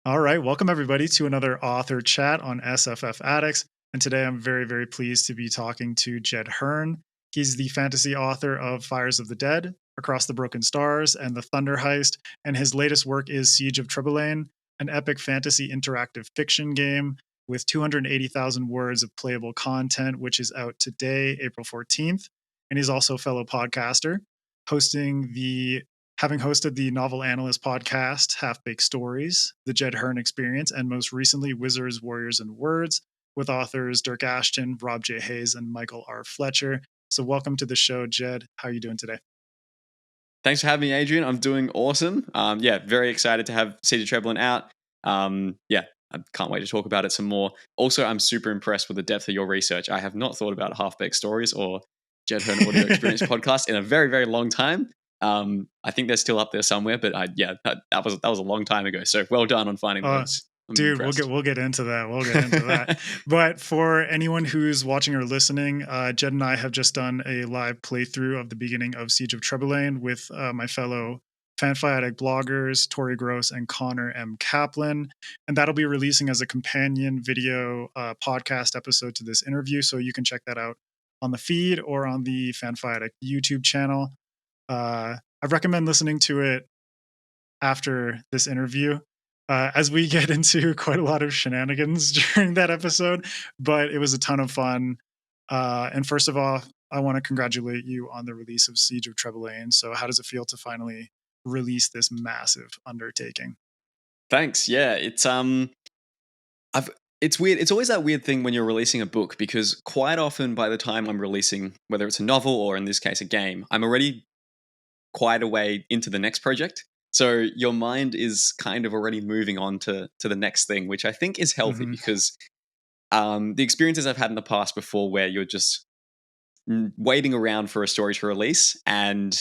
All right, welcome everybody to another author chat on SFF Addicts. And today I'm very, very pleased to be talking to Jed Herne. He's the fantasy author of Fires of the Dead, Across the Broken Stars, and the Thunder Heist. And his latest work is Siege of Treboulain, an epic fantasy interactive fiction game with 280,000 words of playable content, which is out today, April 14th. And he's also a fellow podcaster, having hosted the Novel Analyst podcast, Half Baked Stories, The Jed Herne Experience, and most recently, Wizards, Warriors, and Words, with authors Dyrk Ashton, Rob J. Hayes, and Michael R. Fletcher. So welcome to the show, Jed. How are you doing today? Thanks for having me, Adrian. I'm doing awesome. Very excited to have Siege of Treboulain out. I can't wait to talk about it some more. Also, I'm super impressed with the depth of your research. I have not thought about Half Baked Stories or Jed Herne Audio Experience podcast in a very, very long time. I think they're still up there somewhere, but that was a long time ago. So well done on finding those. Dude, we'll get into that. But for anyone who's watching or listening, Jed and I have just done a live playthrough of the beginning of Siege of Treboulain with my fellow FanFiAddict bloggers, Tori Gross and Connor M. Kaplan. And that'll be releasing as a companion video podcast episode to this interview. So you can check that out on the feed or on the FanFiAddict YouTube channel. I recommend listening to it after this interview, as we get into quite a lot of shenanigans during that episode, but it was a ton of fun. And first of all, I want to congratulate you on the release of Siege of Treboulain. So how does it feel to finally release this massive undertaking? Thanks. Yeah, it's weird. It's always that weird thing when you're releasing a book, because quite often by the time I'm releasing, whether it's a novel or in this case a game, I'm already quite a way into the next project. So your mind is kind of already moving on to the next thing, which I think is healthy because the experiences I've had in the past before where you're just waiting around for a story to release and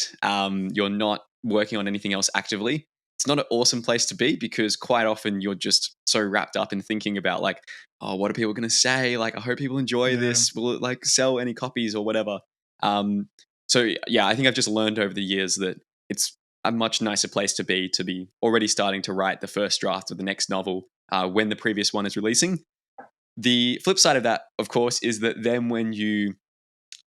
you're not working on anything else actively, it's not an awesome place to be, because quite often you're just so wrapped up in thinking about like, oh, what are people going to say? Like, I hope people enjoy this. Will it like sell any copies or whatever? I think I've just learned over the years that it's a much nicer place to be already starting to write the first draft of the next novel when the previous one is releasing. The flip side of that, of course, is that then when you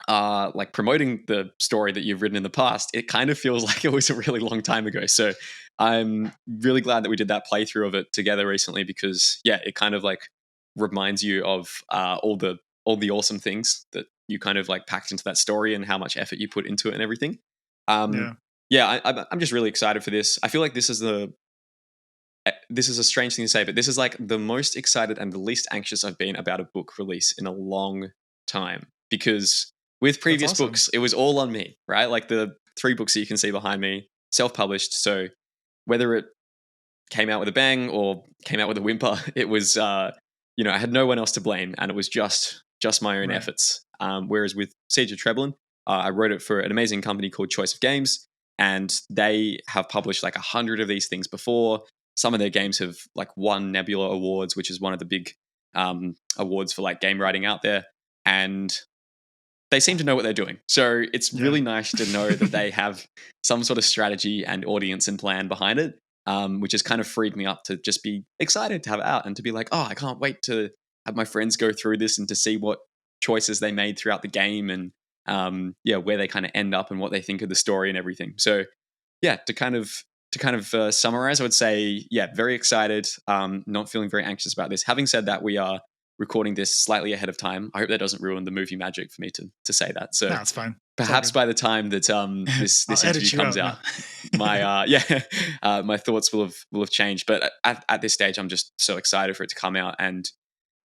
are like promoting the story that you've written in the past, it kind of feels like it was a really long time ago. So I'm really glad that we did that playthrough of it together recently, because it kind of like reminds you of all the awesome things that you kind of like packed into that story and how much effort you put into it and everything. I'm just really excited for this. I feel like this is a strange thing to say, but this is like the most excited and the least anxious I've been about a book release in a long time, because with previous books, it was all on me, right? Like the 3 books that you can see behind me, self-published. So whether it came out with a bang or came out with a whimper, it was, I had no one else to blame, and it was just my own efforts. Whereas with Siege of Treboulain, I wrote it for an amazing company called Choice of Games, and they have published like 100 of these things before. Some of their games have like won Nebula Awards, which is one of the big awards for like game writing out there. And they seem to know what they're doing. So it's really nice to know that they have some sort of strategy and audience and plan behind it, which has kind of freed me up to just be excited to have it out and to be like, oh, I can't wait to have my friends go through this and to see what choices they made throughout the game and where they kind of end up and what they think of the story and everything. So to kind of summarize, I would say, very excited, not feeling very anxious about this. Having said that, we are recording this slightly ahead of time. I hope that doesn't ruin the movie magic for me to say that. So no, it's fine. Perhaps by the time that this interview comes out, my thoughts will have changed. But at this stage, I'm just so excited for it to come out, and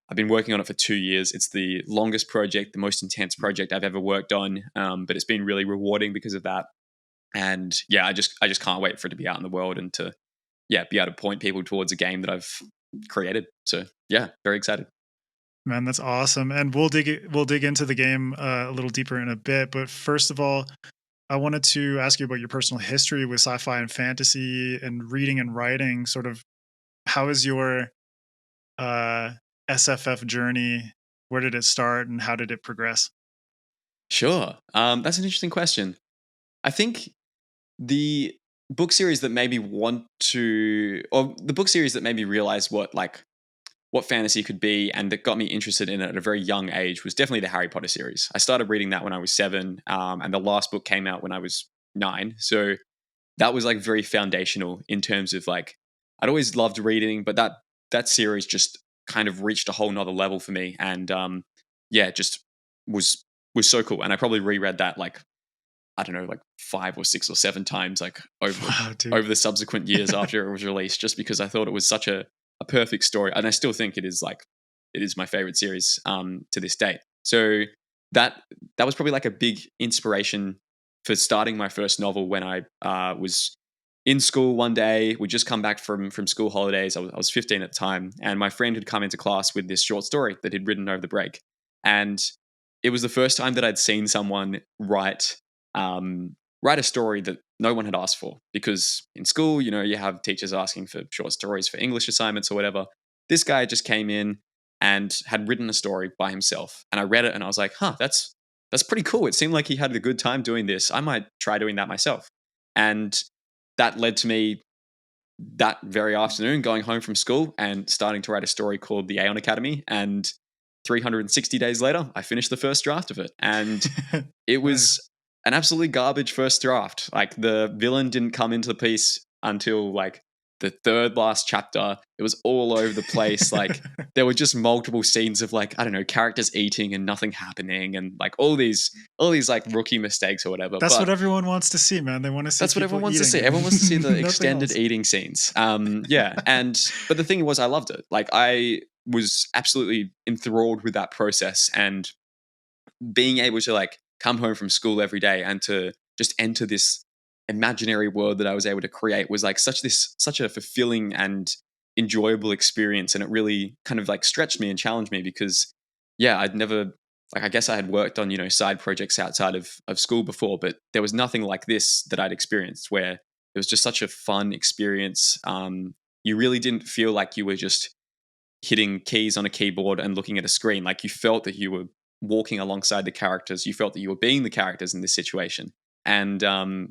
I've been working on it for 2 years. It's the longest project, the most intense project I've ever worked on, but it's been really rewarding because of that. And I just can't wait for it to be out in the world and to be able to point people towards a game that I've created. So very excited. Man, that's awesome. And we'll dig into the game a little deeper in a bit. But first of all, I wanted to ask you about your personal history with sci-fi and fantasy and reading and writing. Sort of, how is your SFF journey? Where did it start and how did it progress? Sure. That's an interesting question. I think the book series that made me want to, or the book series that made me realize what fantasy could be and that got me interested in it at a very young age was definitely the Harry Potter series. I started reading that when I was 7, and the last book came out when I was 9. So that was like very foundational in terms of like I'd always loved reading, but that series just kind of reached a whole nother level for me, and yeah, just was was so cool. And I probably reread that like I don't know, like 5 or 6 or 7 times, like Wow, dude. over the subsequent years after it was released, just because I thought it was such a perfect story, and I still think it is my favorite series to this date. So that that was probably like a big inspiration for starting my first novel when I was in school one day. We'd just come back from school holidays. I was 15 at the time, and my friend had come into class with this short story that he'd written over the break, and it was the first time that I'd seen someone write a story that no one had asked for. Because in school, you know, you have teachers asking for short stories for English assignments or whatever. This guy just came in and had written a story by himself, and I read it and I was like, "Huh, that's pretty cool." It seemed like he had a good time doing this. I might try doing that myself, and that led to me that very afternoon going home from school and starting to write a story called The Aeon Academy. And 360 days later, I finished the first draft of it, and it was Nice. an absolutely garbage first draft. Like the villain didn't come into the piece until like the third last chapter. It was all over the place. Like there were just multiple scenes of like, I don't know, characters eating and nothing happening, and like all these like rookie mistakes or whatever. That's what But everyone wants to see, man. They want to see that's what people everyone wants to eating see. Everyone wants to see the and nothing extended else. eating scenes. Yeah, and but the thing was, I loved it. Like I was absolutely enthralled with that process, and being able to like come home from school every day and to just enter this imaginary world that I was able to create was like such a fulfilling and enjoyable experience. And it really kind of like stretched me and challenged me because yeah, I'd never like I guess I had worked on, you know, side projects outside of school before, but there was nothing like this that I'd experienced where it was just such a fun experience. You really didn't feel like you were just hitting keys on a keyboard and looking at a screen. Like you felt that you were walking alongside the characters. You felt that you were being the characters in this situation. And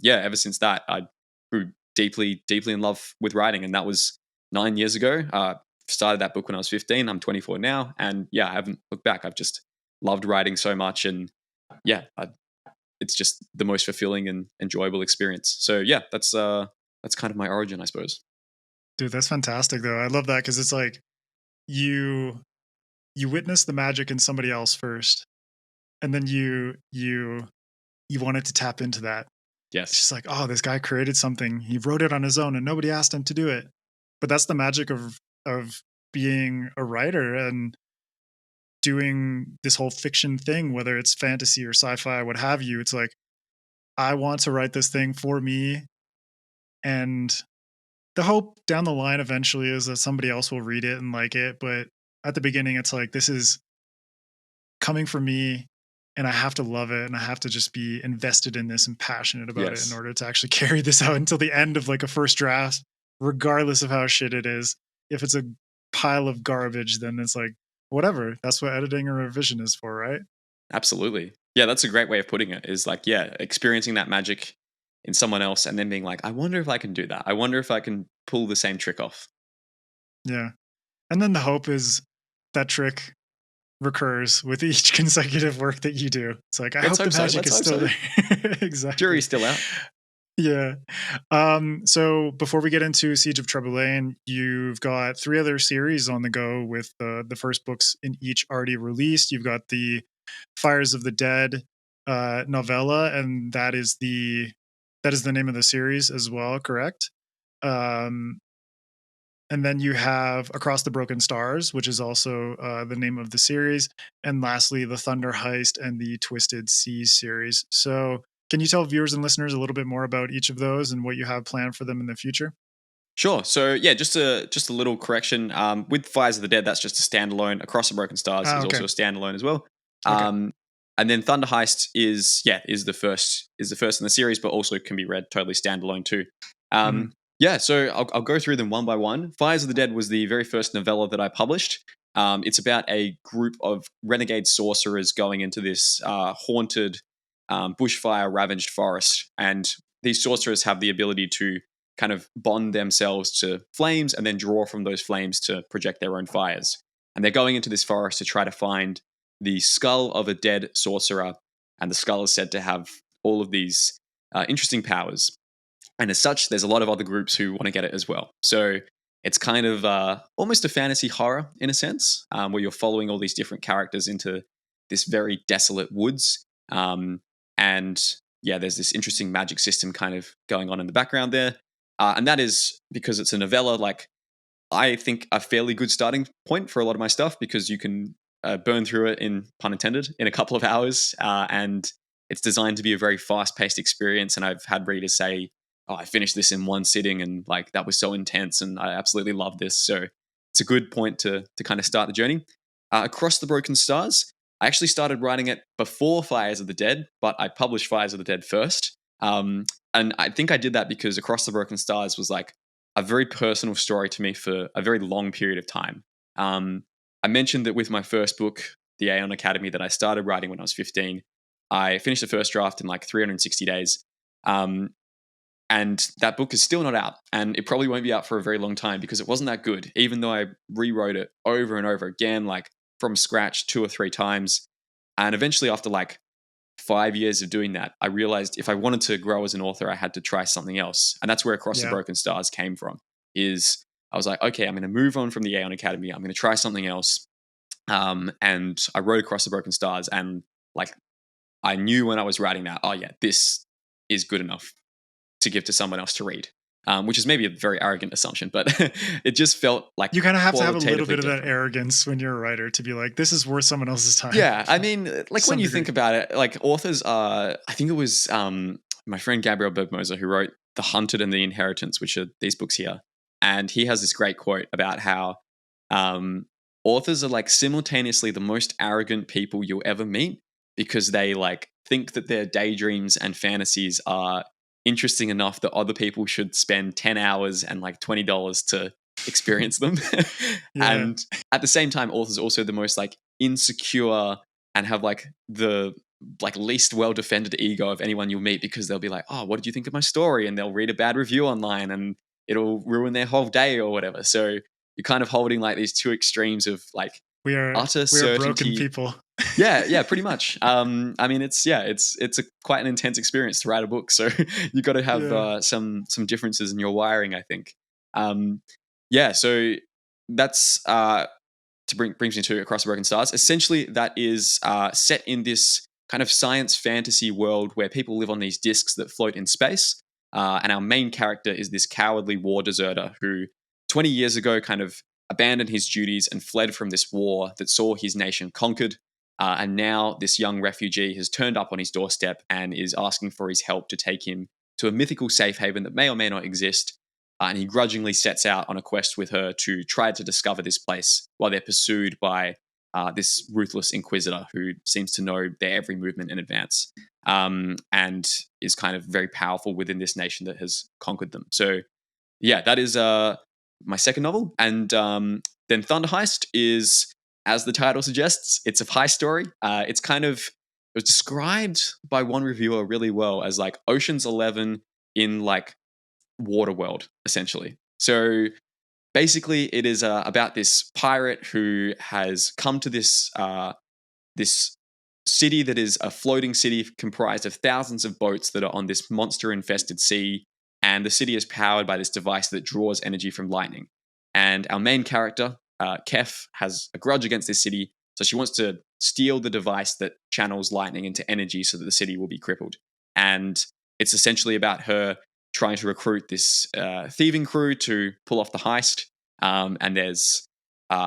yeah, ever since that, I grew deeply in love with writing. And that was 9 years ago. Started that book when I was 15. I'm 24 now. And yeah, I haven't looked back. I've just loved writing so much. And yeah, it's just the most fulfilling and enjoyable experience. So yeah, that's kind of my origin, I suppose. Dude, that's fantastic though. I love that because it's like you you witness the magic in somebody else first, and then you wanted to tap into that. It's Yes. just like, oh, this guy created something. He wrote it on his own and nobody asked him to do it. But that's the magic of being a writer and doing this whole fiction thing, whether it's fantasy or sci-fi, what have you. It's like, I want to write this thing for me. And the hope down the line eventually is that somebody else will read it and like it. But at the beginning, it's like, this is coming from me and I have to love it and I have to just be invested in this and passionate about it in Yes. order to actually carry this out until the end of like a first draft, regardless of how shit it is. If it's a pile of garbage, then it's like, whatever. That's what editing or revision is for, right? Absolutely. Yeah, that's a great way of putting it. Is like, yeah, experiencing that magic in someone else and then being like, I wonder if I can do that. I wonder if I can pull the same trick off. Yeah. And then the hope is that trick recurs with each consecutive work that you do. It's like, I Let's hope the hope so. magic Let's is hope still so. there. Exactly. Jury's still out. Yeah. So before we get into Siege of Treboulain, you've got 3 other series on the go with the first books in each already released. You've got the Fires of the Dead novella, and that is the name of the series as well, correct? Um, and then you have Across the Broken Stars, which is also the name of the series. And lastly, the Thunder Heist and the Twisted Seas series. So, can you tell viewers and listeners a little bit more about each of those and what you have planned for them in the future? Sure. So yeah, just a little correction. With Fires of the Dead, that's just a standalone. Across the Broken Stars Ah, is okay. also a standalone as well. Okay. Um, and then Thunder Heist is the first in the series, but also can be read totally standalone too. Mhm. Yeah, so I'll go through them one by one. Fires of the Dead was the very first novella that I published. It's about a group of renegade sorcerers going into this haunted bushfire ravaged forest, and these sorcerers have the ability to kind of bond themselves to flames and then draw from those flames to project their own fires. And they're going into this forest to try to find the skull of a dead sorcerer. And the skull is said to have all of these interesting powers. And as such, there's a lot of other groups who want to get it as well. So it's kind of almost a fantasy horror in a sense, where you're following all these different characters into this very desolate woods. And yeah, there's this interesting magic system kind of going on in the background there. And that is because it's a novella, like I think a fairly good starting point for a lot of my stuff, because you can burn through it, in pun intended, in a couple of hours. And it's designed to be a very fast-paced experience. And I've had readers say, oh, I finished this in one sitting and like that was so intense and I absolutely love this. So it's a good point to kind of start the journey. Across the Broken Stars, I actually started writing it before Fires of the Dead, but I published Fires of the Dead first. And I think I did that because Across the Broken Stars was like a very personal story to me for a very long period of time. I mentioned that with my first book, The Aeon Academy, that I started writing when I was 15, I finished the first draft in like 360 days. And that book is still not out, and it probably won't be out for a very long time because it wasn't that good, even though I rewrote it over and over again, like from scratch 2 or 3 times. And eventually, after like 5 years of doing that, I realized if I wanted to grow as an author, I had to try something else. And that's where Across the Broken Stars came from. Is I was like, okay, I'm going to move on from the Aeon Academy. I'm going to try something else. And I wrote Across the Broken Stars, and like I knew when I was writing that, oh yeah, this is good enough to give to someone else to read. Which is maybe a very arrogant assumption, but it just felt like you kind of have to have a little bit of that arrogance when you're a writer to be like, this is worth someone else's time. Yeah, I mean, like when you think about it, like authors are, I think it was my friend Gabriel Bergmoser who wrote The Hunted and The Inheritance, which are these books here. And he has this great quote about how authors are like simultaneously the most arrogant people you'll ever meet, because they like think that their daydreams and fantasies are interesting enough that other people should spend 10 hours and like $20 to experience them. And at the same time, authors are also the most like insecure and have like the like least well-defended ego of anyone you'll meet, because they'll be like, oh, what did you think of my story? And they'll read a bad review online and it'll ruin their whole day or whatever. So you're kind of holding like these two extremes of like utter certainty. Broken people. Yeah, pretty much. I mean, it's quite an intense experience to write a book, so you got to have some differences in your wiring, I think. So that's brings me to Across the Broken Stars. Essentially, that is set in this kind of science fantasy world where people live on these discs that float in space, and our main character is this cowardly war deserter who 20 years ago kind of abandoned his duties and fled from this war that saw his nation conquered. And now this young refugee has turned up on his doorstep and is asking for his help to take him to a mythical safe haven that may or may not exist. And he grudgingly sets out on a quest with her to try to discover this place while they're pursued by this ruthless inquisitor who seems to know their every movement in advance, and is kind of very powerful within this nation that has conquered them. So yeah, that is my second novel. And then Thunder Heist is, as the title suggests, it's a heist story. It was described by one reviewer really well as like Ocean's 11 in like Waterworld, essentially. So basically, it is about this pirate who has come to this city that is a floating city comprised of thousands of boats that are on this monster-infested sea, and the city is powered by this device that draws energy from lightning. And our main character, Kef, has a grudge against this city, so she wants to steal the device that channels lightning into energy so that the city will be crippled. And it's essentially about her trying to recruit this thieving crew to pull off the heist. And there's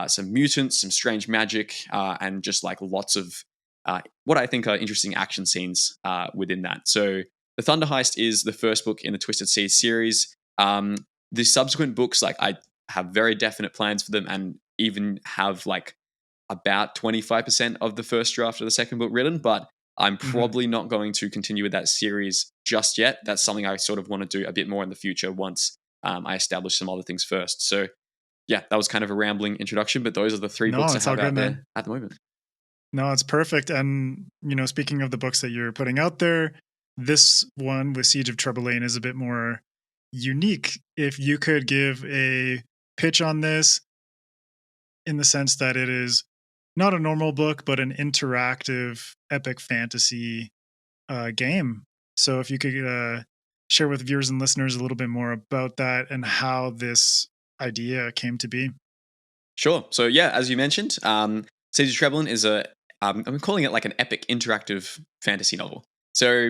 some mutants, some strange magic, and just like lots of what I think are interesting action scenes within that. So the Thunder Heist is the first book in the Twisted Seas series. The subsequent books, like I have very definite plans for them, and even have like about 25% of the first draft of the second book written, but I'm probably not going to continue with that series just yet. That's something I sort of want to do a bit more in the future once I establish some other things first. So yeah, that was kind of a rambling introduction, but those are the 3 books I have out there at the moment. No, it's perfect. And, speaking of the books that you're putting out there, this one with Siege of Treboulain is a bit more unique. If you could give a pitch on this in the sense that it is not a normal book, but an interactive epic fantasy game. So if you could share with viewers and listeners a little bit more about that and how this idea came to be. Sure. So yeah, as you mentioned, Siege of Treboulain is I'm calling it like an epic interactive fantasy novel. So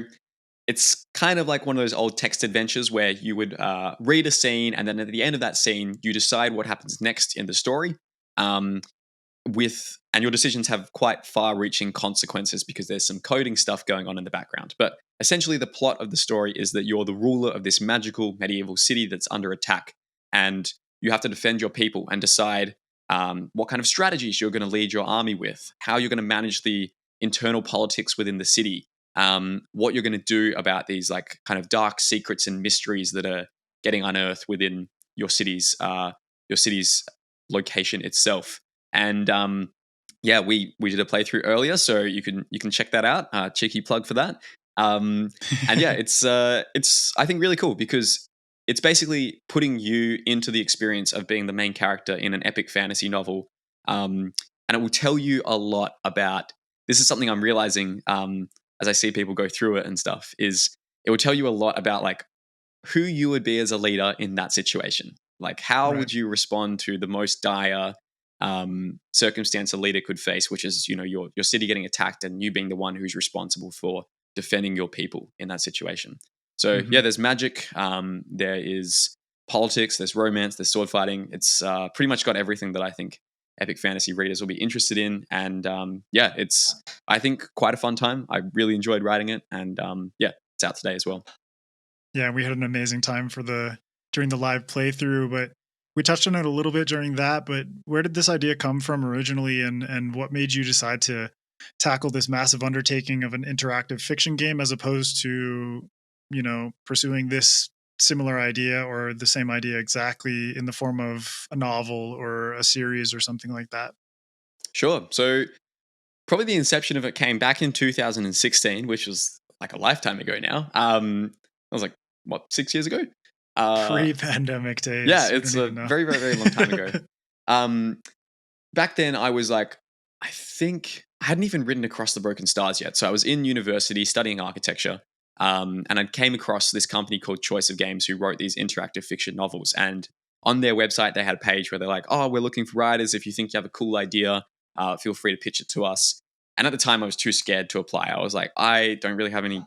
it's kind of like one of those old text adventures where you would read a scene, and then at the end of that scene, you decide what happens next in the story. Um, and your decisions have quite far-reaching consequences because there's some coding stuff going on in the background. But essentially, the plot of the story is that you're the ruler of this magical medieval city that's under attack, and you have to defend your people and decide what kind of strategies you're going to lead your army with, how you're going to manage the internal politics within the city, what you're going to do about these like kind of dark secrets and mysteries that are getting unearthed within your city's location itself. And yeah, we did a playthrough earlier, so you can check that out. Cheeky plug for that. And yeah, it's I think really cool because it's basically putting you into the experience of being the main character in an epic fantasy novel, and it will tell you a lot about. This is something I'm realizing as I see people go through it and stuff. Is it will tell you a lot about like who you would be as a leader in that situation. Like, how Right. would you respond to the most dire circumstance a leader could face, which is, your city getting attacked and you being the one who's responsible for defending your people in that situation. So yeah, Hmm. there's magic, there is politics, there's romance, there's sword fighting. It's pretty much got everything that I think epic fantasy readers will be interested in. And yeah, it's, I think, quite a fun time. I really enjoyed writing it, and yeah, it's out today as well. Yeah, we had an amazing time during the live playthrough, but we touched on it a little bit during that. But where did this idea come from originally, and what made you decide to tackle this massive undertaking of an interactive fiction game as opposed to, pursuing this similar idea or the same idea exactly in the form of a novel or a series or something like that? Sure. So probably the inception of it came back in 2016, which was like a lifetime ago now. I was like, what, 6 years ago? Uh, Pre-pandemic yeah, days, we it's don't a even know. very, very, very long time ago. Um, Back then, I was like, I think I hadn't even written Across the Broken Stars yet. So I was in university studying architecture, and I came across this company called Choice of Games who wrote these interactive fiction novels. And on their website, they had a page where they're like, "Oh, we're looking for writers. If you think you have a cool idea, feel free to pitch it to us." And at the time, I was too scared to apply. I was like, I don't really have any,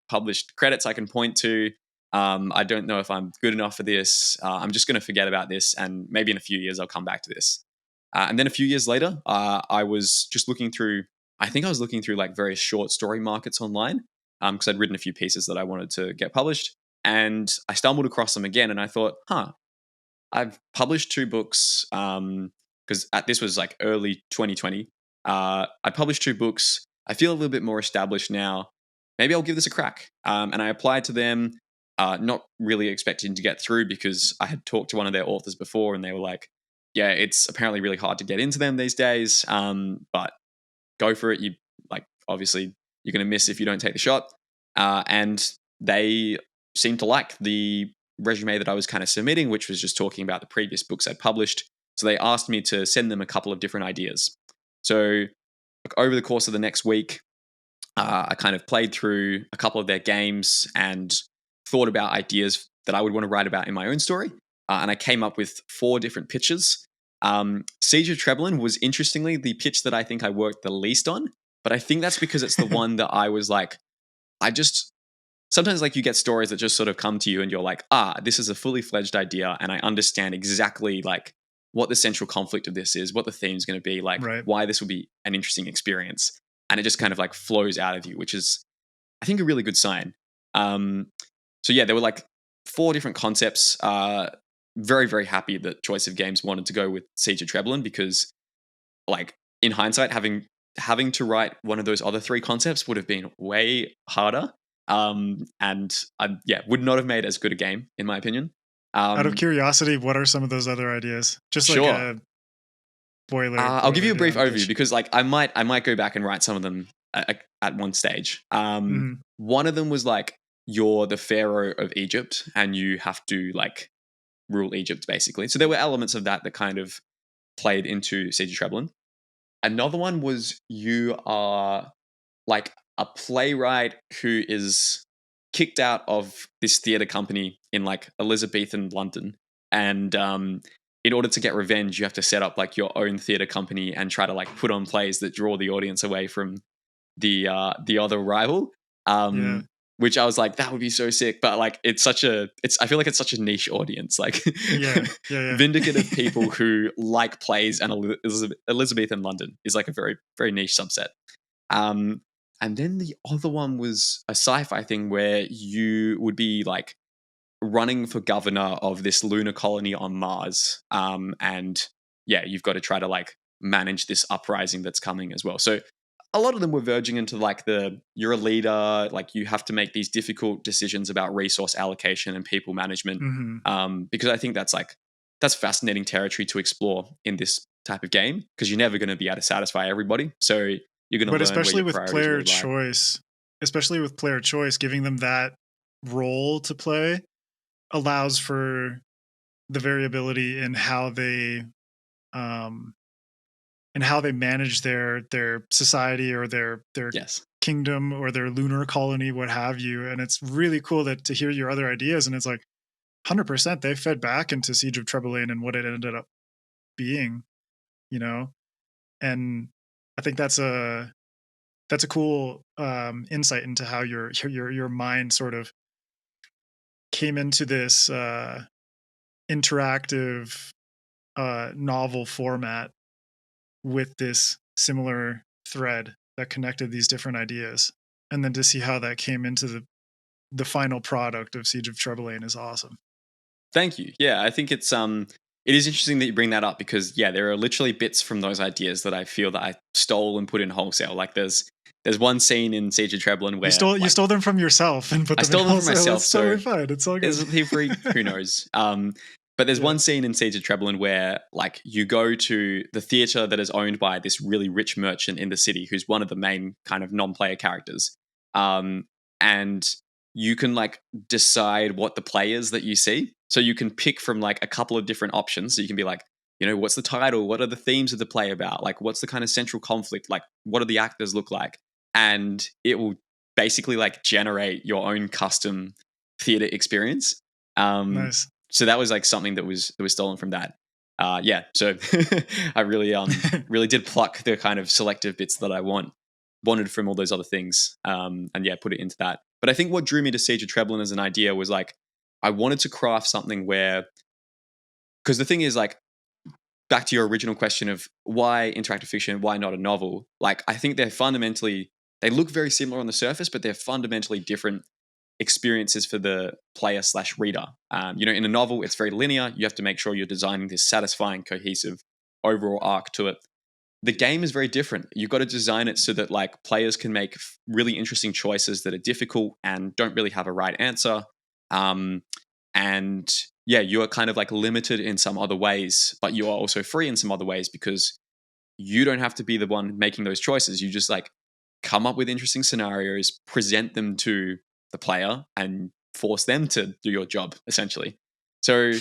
published credits I can point to. I don't know if I'm good enough for this. I'm just going to forget about this, and maybe in a few years I'll come back to this. And then a few years later, I was just looking through. I think I was looking through like various short story markets online because I'd written a few pieces that I wanted to get published, and I stumbled across them again. And I thought, huh, I've published two books because this was like early 2020. I published two books. I feel a little bit more established now. Maybe I'll give this a crack. And I applied to them, not really expecting to get through because I had talked to one of their authors before, and they were like, "Yeah, it's apparently really hard to get into them these days. But go for it. You like obviously you're going to miss if you don't take the shot." And they seemed to like the resume that I was kind of submitting, which was just talking about the previous books I'd published. So they asked me to send them a couple of different ideas. So over the course of the next week, I kind of played through a couple of their games and thought about ideas that I would want to write about in my own story. And I came up with four different pitches. Siege of Treboulain was interestingly the pitch that I think I worked the least on, but I think that's because it's the one that I was like, I just sometimes like you get stories that just sort of come to you and you're like, this is a fully fledged idea, and I understand exactly like what the central conflict of this is, what the theme is going to be, like Right. why this will be an interesting experience, and it just kind of like flows out of you, which is I think a really good sign. Um, so yeah, there were like four different concepts. Very, very happy that Choice of Games wanted to go with Siege of Treboulain because, like, in hindsight, having to write one of those other three concepts would have been way harder. And I would not have made as good a game, in my opinion. Out of Um, curiosity, what are some of those other ideas? Just like sure. a I'll give you a brief boilerplate overview pitch. because, like, I might go back and write some of them at one stage. Mhm. One of them was like you're the pharaoh of Egypt and you have to like rule Egypt basically. So there were elements of that that kind of played into Siege of Treboulain. Another one was you are like a playwright who is kicked out of this theater company in like Elizabethan London, and in order to get revenge, you have to set up like your own theater company and try to like put on plays that draw the audience away from the other rival. Yeah. Which I was like, that would be so sick, but like it's I feel like it's such a niche audience, like Yeah. Yeah. vindicative Yeah. people who like plays and Elizabethan London is like a very very niche subset. Um, and then the other one was a sci-fi thing where you would be like running for governor of this lunar colony on Mars. And yeah, you've got to try to like manage this uprising that's coming as well. So a lot of them were verging into like you're a leader, like you have to make these difficult decisions about resource allocation and people management. Mhm. Because I think that's fascinating territory to explore in this type of game because you're never going to be able to satisfy everybody. So you're going to But learn where especially your with priorities player really lie. choice, giving them that role to play allows for the variability um in how they manage their society or their Yes. kingdom or their lunar colony, what have you. And it's really cool that to hear your other ideas. And it's like 100% they fed back into Siege of Treboulain and what it ended up being, you know. And I think that's a cool insight into how your mind sort of came into this interactive novel format with this similar thread that connected these different ideas, and then to see how that came into the final product of Siege of Treboulain is awesome. Thank you. Yeah, I think it is interesting that you bring that up because yeah, there are literally bits from those ideas that I feel that I stole and put in wholesale. Like there's one scene in Siege of Treboulain where You like stole them from yourself and put I them in stole them for wholesale. myself, It's so totally fine. It's all good. is he free? Who knows? But there's Yeah. one scene in Siege of Treboulain where like you go to the theater that is owned by this really rich merchant in the city who's one of the main kind of non-player characters. Um, and you can like decide what the players that you see. So you can pick from like a couple of different options. So you can be like, what's the title? What are the themes of the play about? Like, what's the kind of central conflict? Like, what do the actors look like? And it will basically like generate your own custom theater experience. Um, Nice. so that was like something that was stolen from that. Yeah, so I really really did pluck the kind of selective bits that I wanted from all those other things, and yeah, put it into that. But I think what drew me to Siege of Treboulain as an idea was like I wanted to craft something where, because the thing is like back to your original question of why interactive fiction, why not a novel? Like I think they look very similar on the surface, but they're fundamentally different experiences for the player slash reader. In a novel, it's very linear. You have to make sure you're designing this satisfying, cohesive overall arc to it. The game is very different. You've got to design it so that like players can make really interesting choices that are difficult and don't really have a right answer. Um, and yeah, you are kind of like limited in some other ways, but you are also free in some other ways because you don't have to be the one making those choices. You just like come up with interesting scenarios, present them to the player, and force them to do your job essentially. So,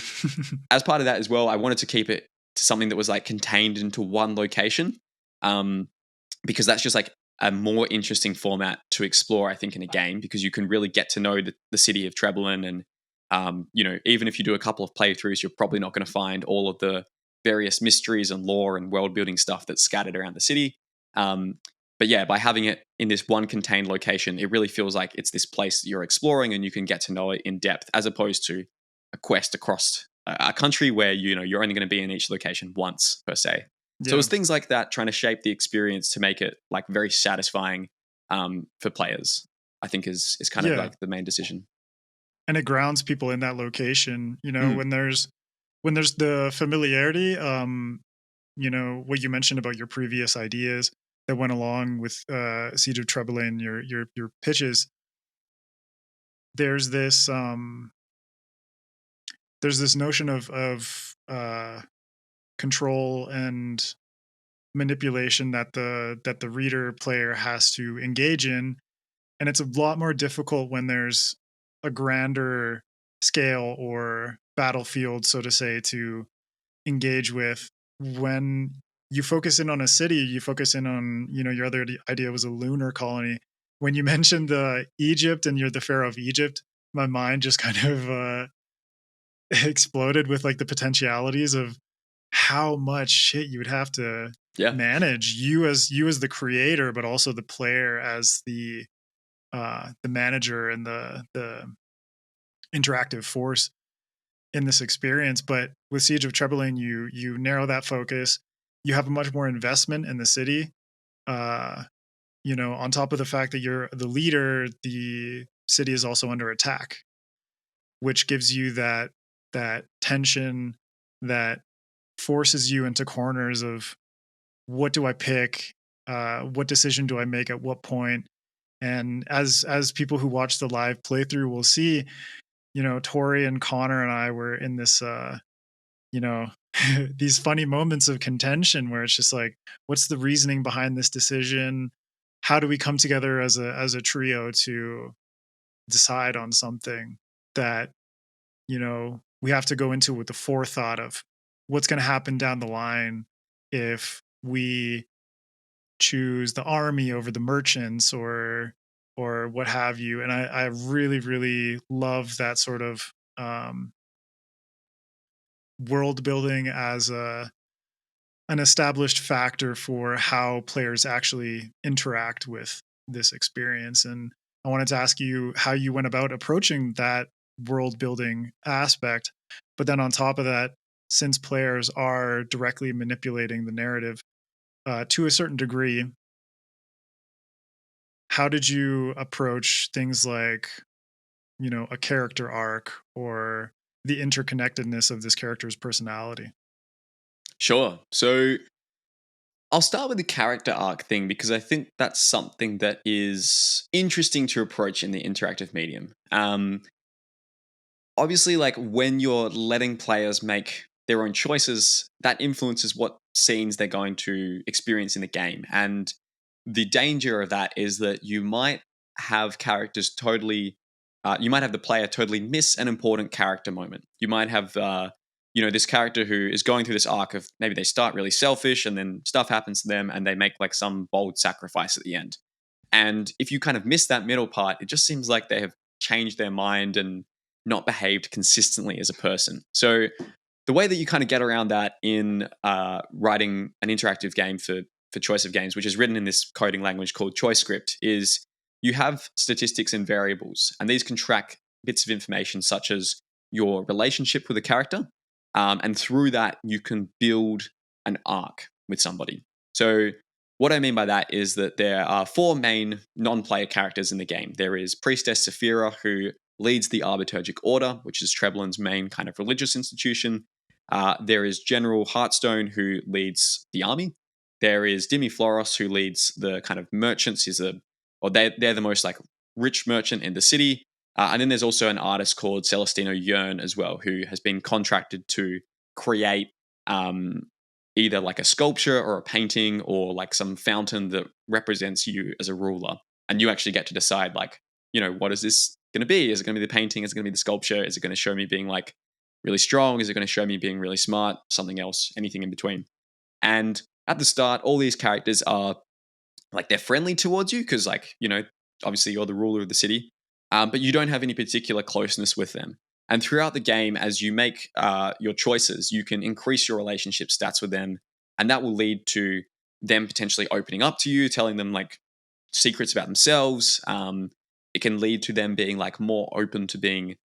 as part of that as well, I wanted to keep it to something that was like contained into one location, um, because that's just like a more interesting format to explore, I think, in a game because you can really get to know the city of Treboulain, and even if you do a couple of playthroughs, you're probably not going to find all of the various mysteries and lore and world building stuff that's scattered around the city. Um, but yeah, by having it in this one contained location, it really feels like it's this place that you're exploring and you can get to know it in depth, as opposed to a quest across a country where you're only going to be in each location once per se. So Yeah. it's things like that trying to shape the experience to make it like very satisfying for players. I think is kind of Yeah. like the main decision. And it grounds people in that location, Mm, when there's the familiarity, what you mentioned about your previous ideas that went along with Siege of Treboulain, your pitches. There's this there's this notion of control and manipulation that the reader player has to engage in, and it's a lot more difficult when there's a grander scale or battlefield, so to say, to engage with. When you focus in on a city, you focus in on, your other idea was a lunar colony. When you mentioned Egypt and you're the pharaoh of Egypt, my mind just kind of exploded with like the potentialities of how much shit you would have to Yeah. manage, you as the creator, but also the player as the manager and the interactive force in this experience. But with Siege of Treboulain, you narrow that focus. You have a much more investment in the city. Uh, on top of the fact that you're the leader, the city is also under attack, which gives you that tension that forces you into corners of what do I pick, what decision do I make at what point. And as people who watch the live playthrough will see, Tori and Connor and I were in this, you know, these funny moments of contention where it's just like, what's the reasoning behind this decision? How do we come together as a trio to decide on something that, we have to go into with the forethought of what's going to happen down the line if we choose the army over the merchants or what have you. And I really, really love that sort of world building as an established factor for how players actually interact with this experience. And I wanted to ask you how you went about approaching that world building aspect. But then on top of that, since players are directly manipulating the narrative to a certain degree, how did you approach things like, a character arc or the interconnectedness of this character's personality? Sure. So I'll start with the character arc thing because I think that's something that is interesting to approach in the interactive medium. Obviously, like when you're letting players make their own choices, that influences what scenes they're going to experience in the game. And the danger of that is that you might have characters totally, you might have the player totally miss an important character moment. You might have, this character who is going through this arc of maybe they start really selfish and then stuff happens to them and they make like some bold sacrifice at the end. And if you kind of miss that middle part, it just seems like they have changed their mind and not behaved consistently as a person. So the way that you kind of get around that in writing an interactive game for choice of games, which is written in this coding language called choice script, is you have statistics and variables, and these can track bits of information such as your relationship with a character, and through that you can build an arc with somebody. So what I mean by that is that there are four main non-player characters in the game. There is Priestess Saphira, who leads the Arbiturgic Order, which is Treboulin's main kind of religious institution. There is General Heartstone, who leads the army. There is Dimi Floros, who leads the kind of merchants. They're the most like rich merchant in the city. And then there's also an artist called Celestino Yearn as well, who has been contracted to create either like a sculpture or a painting or like some fountain that represents you as a ruler. And you actually get to decide, like, what is this going to be? Is it going to be the painting? Is it going to be the sculpture? Is it going to show me being like really strong? Is it going to show me being really smart? Something else, anything in between. And at the start, all these characters are like they're friendly towards you because, like, obviously you're the ruler of the city, but you don't have any particular closeness with them. And throughout the game, as you make your choices, you can increase your relationship stats with them, and that will lead to them potentially opening up to you, telling them like secrets about themselves. It can lead to them being like more open to being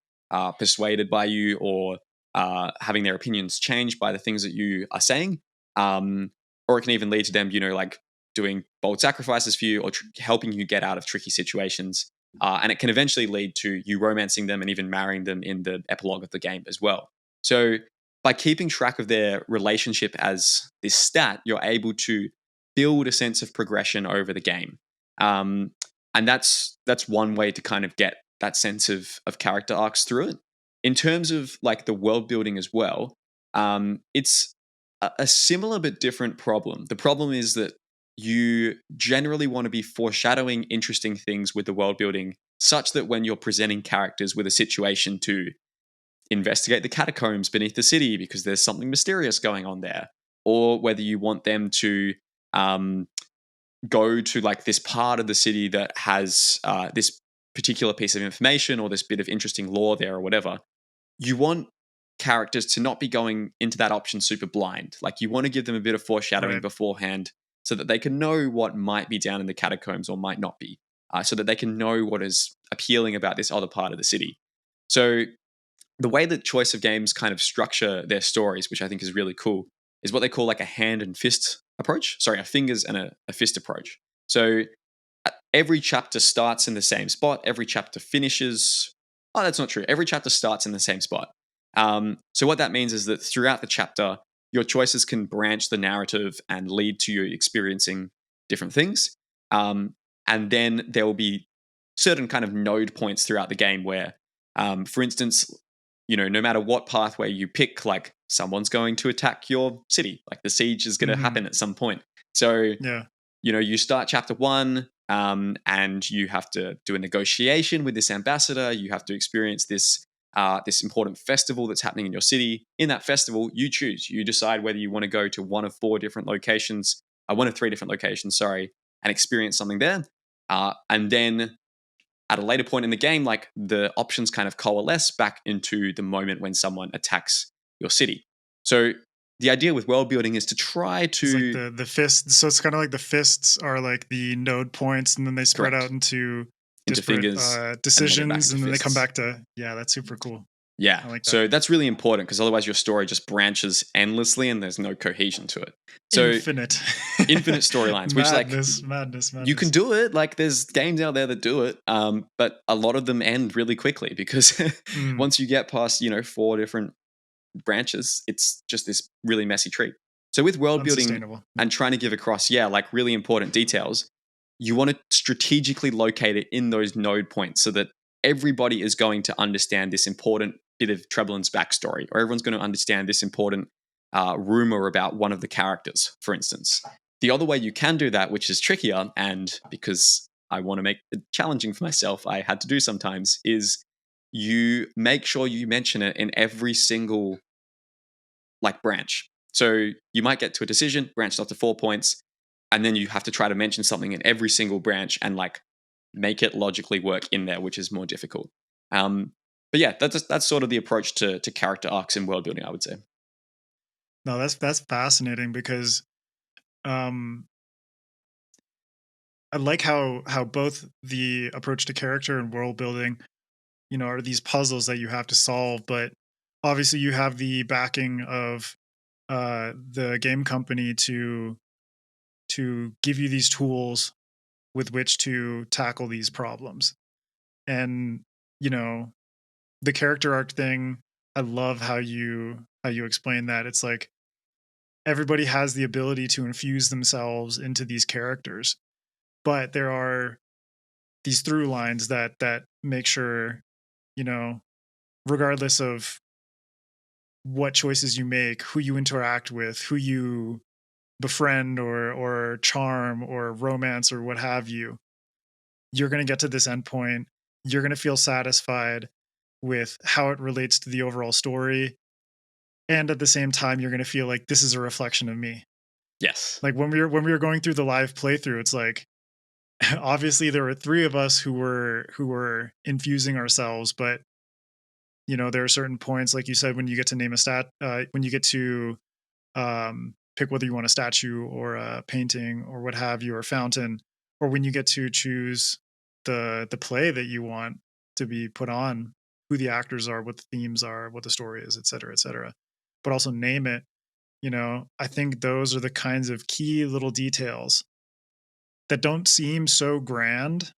persuaded by you or having their opinions changed by the things that you are saying. Or it can even lead to them, like doing bold sacrifices for you or helping you get out of tricky situations. And it can eventually lead to you romancing them and even marrying them in the epilogue of the game as well. So by keeping track of their relationship as this stat, you're able to build a sense of progression over the game. And that's one way to kind of get that sense of character arcs through it. In terms of like the world building as well, it's a similar but different problem. The problem is that you generally want to be foreshadowing interesting things with the world building, such that when you're presenting characters with a situation to investigate the catacombs beneath the city because there's something mysterious going on there, or whether you want them to um, go to like this part of the city that has this particular piece of information or this bit of interesting lore there or whatever, you want characters to not be going into that option super blind. Like you want to give them a bit of foreshadowing Right. beforehand so that they can know what might be down in the catacombs or might not be, so that they can know what is appealing about this other part of the city. So the way that choice of games kind of structure their stories, which I think is really cool, is what they call like a hand and fist approach. Sorry, a fingers and a fist approach. So every chapter starts in the same spot. Every chapter finishes. Oh, that's not true. Every chapter starts in the same spot. So what that means is that throughout the chapter, your choices can branch the narrative and lead to you experiencing different things. And then there will be certain kind of node points throughout the game where, for instance, no matter what pathway you pick, like someone's going to attack your city. Like the siege is going to Mhm. happen at some point. So, Yeah. you start chapter one, and you have to do a negotiation with this ambassador. You have to experience this important festival that's happening in your city. In that festival, you choose. You decide whether you want to go to one of four different locations, one of three different locations, sorry, and experience something there. And then at a later point in the game, like the options kind of coalesce back into the moment when someone attacks your city. So the idea with world building is to try It's like to the fists. So it's kind of like the fists are like the node points, and then they spread out correct into into disparate fingers and then they get back decisions, into and then they come fists. back to, yeah. That's super cool. Yeah. I like that. So that's really important because otherwise your story just branches endlessly and there's no cohesion to it. So Infinite. infinite storylines, which like Madness, madness, you can madness. do it. Like there's games out there that do it, but a lot of them end really quickly because Mm, once you get past four different branches, it's just this really messy tree. So with world building unsustainable. Yeah. and trying to give across, like really important details, you want to strategically locate it in those node points so that everybody is going to understand this important bit of Treboulin's backstory, or everyone's going to understand this important rumor about one of the characters, for instance. The other way you can do that, which is trickier, and because I want to make it challenging for myself, I had to do sometimes, is you make sure you mention it in every single like branch. So you might get to a decision, branch up to 4 points, and then you have to try to mention something in every single branch and like make it logically work in there, which is more difficult. But yeah, that's sort of the approach to character arcs and world building, I would say. No, that's fascinating because um I like how both the approach to character and world building, are these puzzles that you have to solve, but obviously you have the backing of the game company to give you these tools with which to tackle these problems. And you know, the character arc thing, I love how you explain that. It's like everybody has the ability to infuse themselves into these characters, but there are these through lines that make sure, you know, regardless of what choices you make, who you interact with, who you befriend or charm or romance or what have you, you're going to get to this endpoint. You're going to feel satisfied with how it relates to the overall story, and at the same time you're going to feel like this is a reflection of me. Yes. Like when we were going through the live playthrough, it's like obviously there were three of us who were infusing ourselves, but there are certain points, like you said, when you get to name a when you get to pick whether you want a statue or a painting or what have you, or fountain, or when you get to choose the play that you want to be put on, who the actors are, what the themes are, what the story is, et cetera, et cetera. But also name it. I think those are the kinds of key little details that don't seem so grand,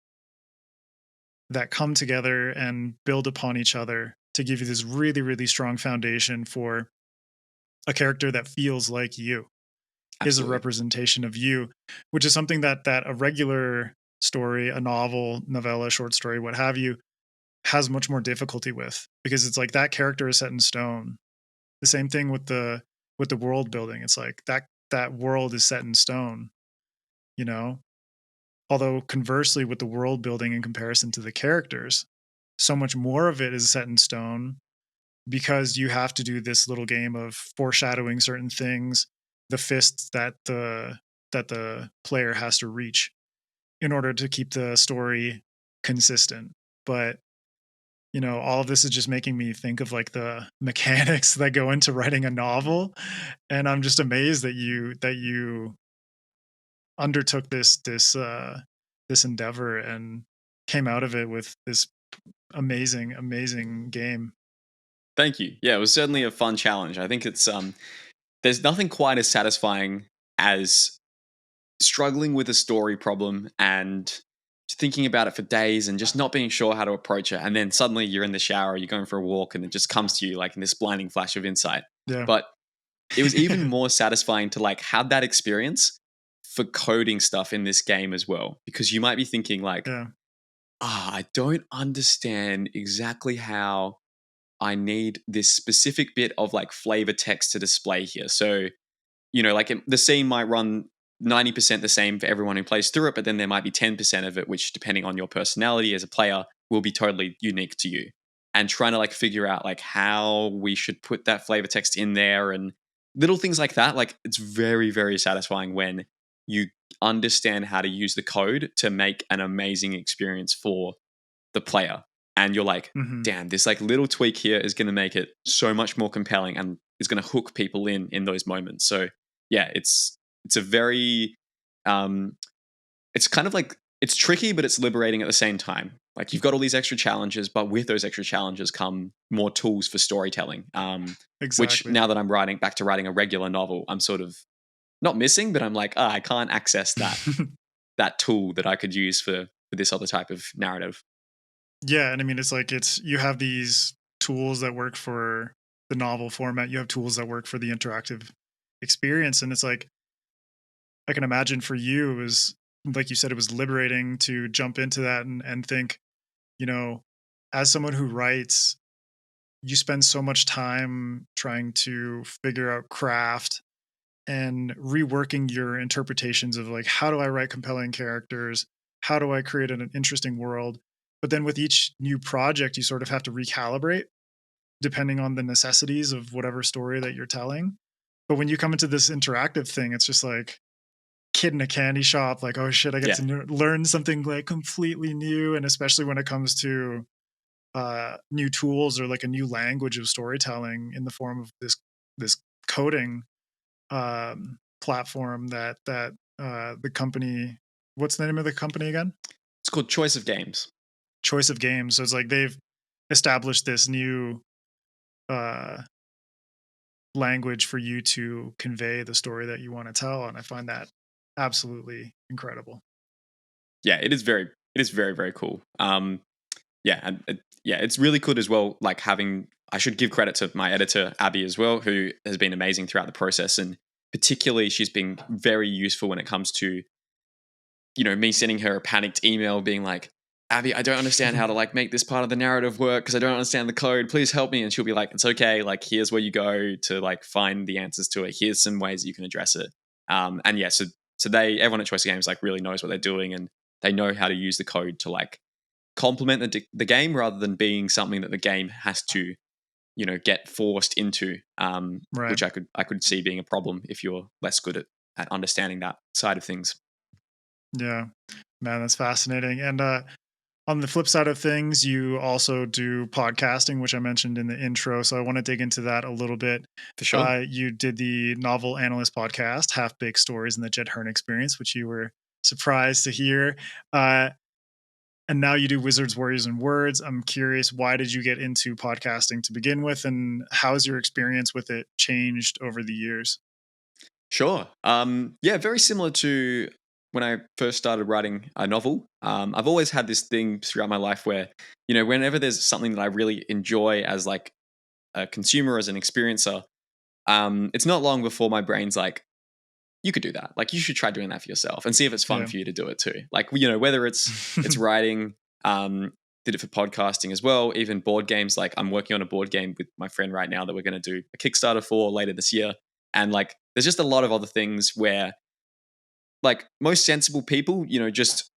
that come together and build upon each other to give you this really, really strong foundation for a character that feels like you, is a Absolutely. representation of you, which is something that a regular story, a novel, novella, short story, what have you, has much more difficulty with, because it's like that character is set in stone. The same thing with with the world building. It's like that world is set in stone, you know? Although conversely, with the world building in comparison to the characters, so much more of it is set in stone because you have to do this little game of foreshadowing certain things, the fists that the player has to reach in order to keep the story consistent. But all of this is just making me think of like the mechanics that go into writing a novel, and I'm just amazed that you undertook this endeavor and came out of it with this amazing game. Thank you. Yeah, it was certainly a fun challenge. I think it's there's nothing quite as satisfying as struggling with a story problem and thinking about it for days and just not being sure how to approach it. And then suddenly you're in the shower, you're going for a walk, and it just comes to you like in this blinding flash of insight. Yeah. But it was even more satisfying to like have that experience for coding stuff in this game as well. Because you might be thinking like, Yeah. I don't understand exactly how I need this specific bit of like flavor text to display here. So, like the scene might run 90% the same for everyone who plays through it, but then there might be 10% of it, which depending on your personality as a player will be totally unique to you. And trying to like figure out like how we should put that flavor text in there and little things like that. Like it's very, very satisfying when you understand how to use the code to make an amazing experience for the player. And you're like, Mhm. damn, this like little tweak here is going to make it so much more compelling and is going to hook people in those moments. So yeah, it's a very it's kind of like it's tricky, but it's liberating at the same time. Like you've got all these extra challenges, but with those extra challenges come more tools for storytelling. Which Exactly. now that I'm back to writing a regular novel, I'm sort of not missing, but I'm like, I can't access that tool that I could use for this other type of narrative. Yeah, and I mean, it's like you have these tools that work for the novel format, you have tools that work for the interactive experience, and it's like I can imagine for you it was like you said, it was liberating to jump into that and think, you know, as someone who writes, you spend so much time trying to figure out craft and reworking your interpretations of like how do I write compelling characters, how do I create an interesting world, but then with each new project you sort of have to recalibrate depending on the necessities of whatever story that you're telling. But when you come into this interactive thing, it's just like kid in a candy shop, like, oh shit, I get Yeah. to learn something like completely new. And especially when it comes to new tools or like a new language of storytelling in the form of this coding platform that the company, what's the name of the company again? It's called Choice of Games. Choice of Games. So it's like they've established this new uh language for you to convey the story that you want to tell, and I find that absolutely incredible. Yeah, it is very, very cool. Yeah, and yeah, it's really good as well. Like having, I should give credit to my editor Abby as well, who has been amazing throughout the process, and particularly she's been very useful when it comes to me sending her a panicked email being like, Abby, I don't understand how to like make this part of the narrative work because I don't understand the code. Please help me. And she'll be like, it's okay. Like, here's where you go to like find the answers to it. Here's some ways that you can address it. And yeah, so everyone at Choice of Games like really knows what they're doing and they know how to use the code to like complement the game rather than being something that the game has to get forced into. Right. Which I could see being a problem if you're less good at understanding that side of things. Yeah. Man, that's fascinating. And on the flip side of things, you also do podcasting, which I mentioned in the intro. So I want to dig into that a little bit. For sure. You did the Novel Analyst podcast, Half Baked Stories and the Jed Herne Experience, which you were surprised to hear. And now you do Wizards, Warriors, and Words. I'm curious, why did you get into podcasting to begin with? And how has your experience with it changed over the years? Sure. Yeah, very similar to when I first started writing a novel. I've always had this thing throughout my life where, whenever there's something that I really enjoy as like a consumer, as an experiencer, it's not long before my brain's like, you could do that. Like, you should try doing that for yourself and see if it's fun Yeah. for you to do it too. Like, whether it's writing, did it for podcasting as well, even board games. Like, I'm working on a board game with my friend right now that we're going to do a Kickstarter for later this year. And like, there's just a lot of other things where like most sensible people, just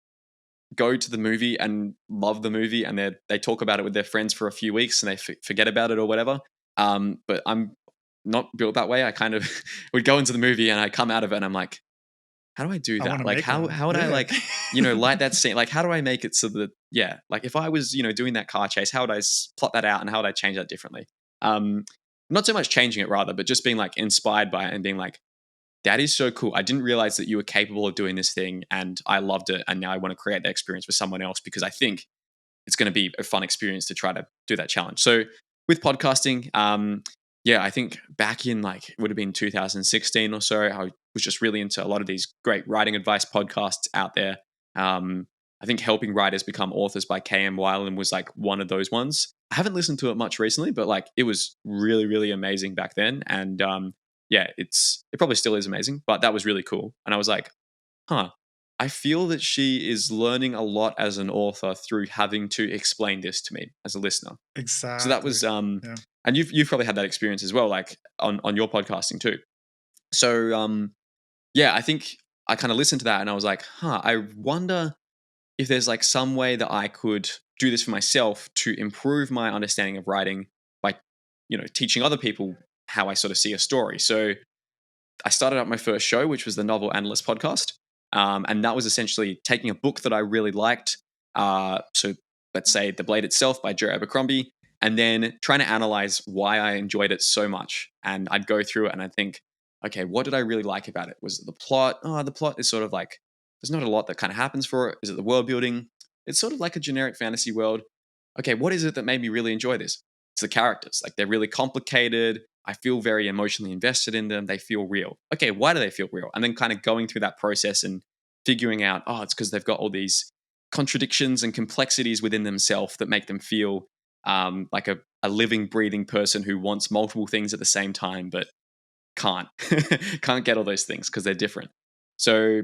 go to the movie and love the movie, and they talk about it with their friends for a few weeks and they forget about it or whatever. But I'm not built that way. I kind of would go into the movie and I come out of it and I'm like, how do I do I want that? to Like, make one. how would I like, light that scene? Like, how do I make it so that, yeah, like if I was, doing that car chase, how would I plot that out and how would I change that differently? Not so much changing it rather, but just being like inspired by it and being like, that is so cool. I didn't realize that you were capable of doing this thing and I loved it. And now I want to create that experience for someone else because I think it's going to be a fun experience to try to do that challenge. So with podcasting, yeah, I think back in like, it would have been 2016 or so, I was just really into a lot of these great writing advice podcasts out there. I think Helping Writers Become Authors by KM Weiland was like one of those ones. I haven't listened to it much recently, but like it was really, really amazing back then. And yeah, it probably still is amazing, but that was really cool. And I was like, huh, I feel that she is learning a lot as an author through having to explain this to me as a listener. So that was Yeah. and you've probably had that experience as well, like on your podcasting too. So yeah, I think I kind of listened to that and I was like, huh, I wonder if there's like some way that I could do this for myself to improve my understanding of writing by, teaching other people how I sort of see a story. So I started up my first show, which was the Novel Analyst podcast. And that was essentially taking a book that I really liked. So let's say The Blade Itself by Joe Abercrombie, and then trying to analyze why I enjoyed it so much. And I'd go through it and I'd think, okay, what did I really like about it? Was it the plot? Oh, the plot is sort of like, there's not a lot that kind of happens for it. Is it the world building? It's sort of like a generic fantasy world. Okay, what is it that made me really enjoy this? It's the characters. Like they're really complicated. I feel very emotionally invested in them. They feel real. Okay, why do they feel real? And then kind of going through that process and figuring out, oh, it's because they've got all these contradictions and complexities within themselves that make them feel like a living, breathing person who wants multiple things at the same time, but can't can't get all those things because they're different. So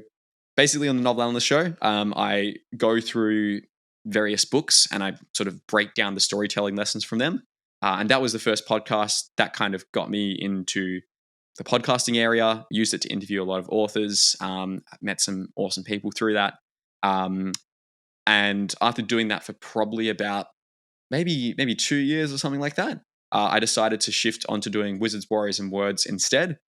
basically, on the Novel Analyst show, I go through various books and I sort of break down the storytelling lessons from them. And that was the first podcast that kind of got me into the podcasting area. Used it to interview a lot of authors. Met some awesome people through that. And after doing that for probably about maybe 2 years or something like that, I decided to shift onto doing Wizards, Warriors, and Words instead,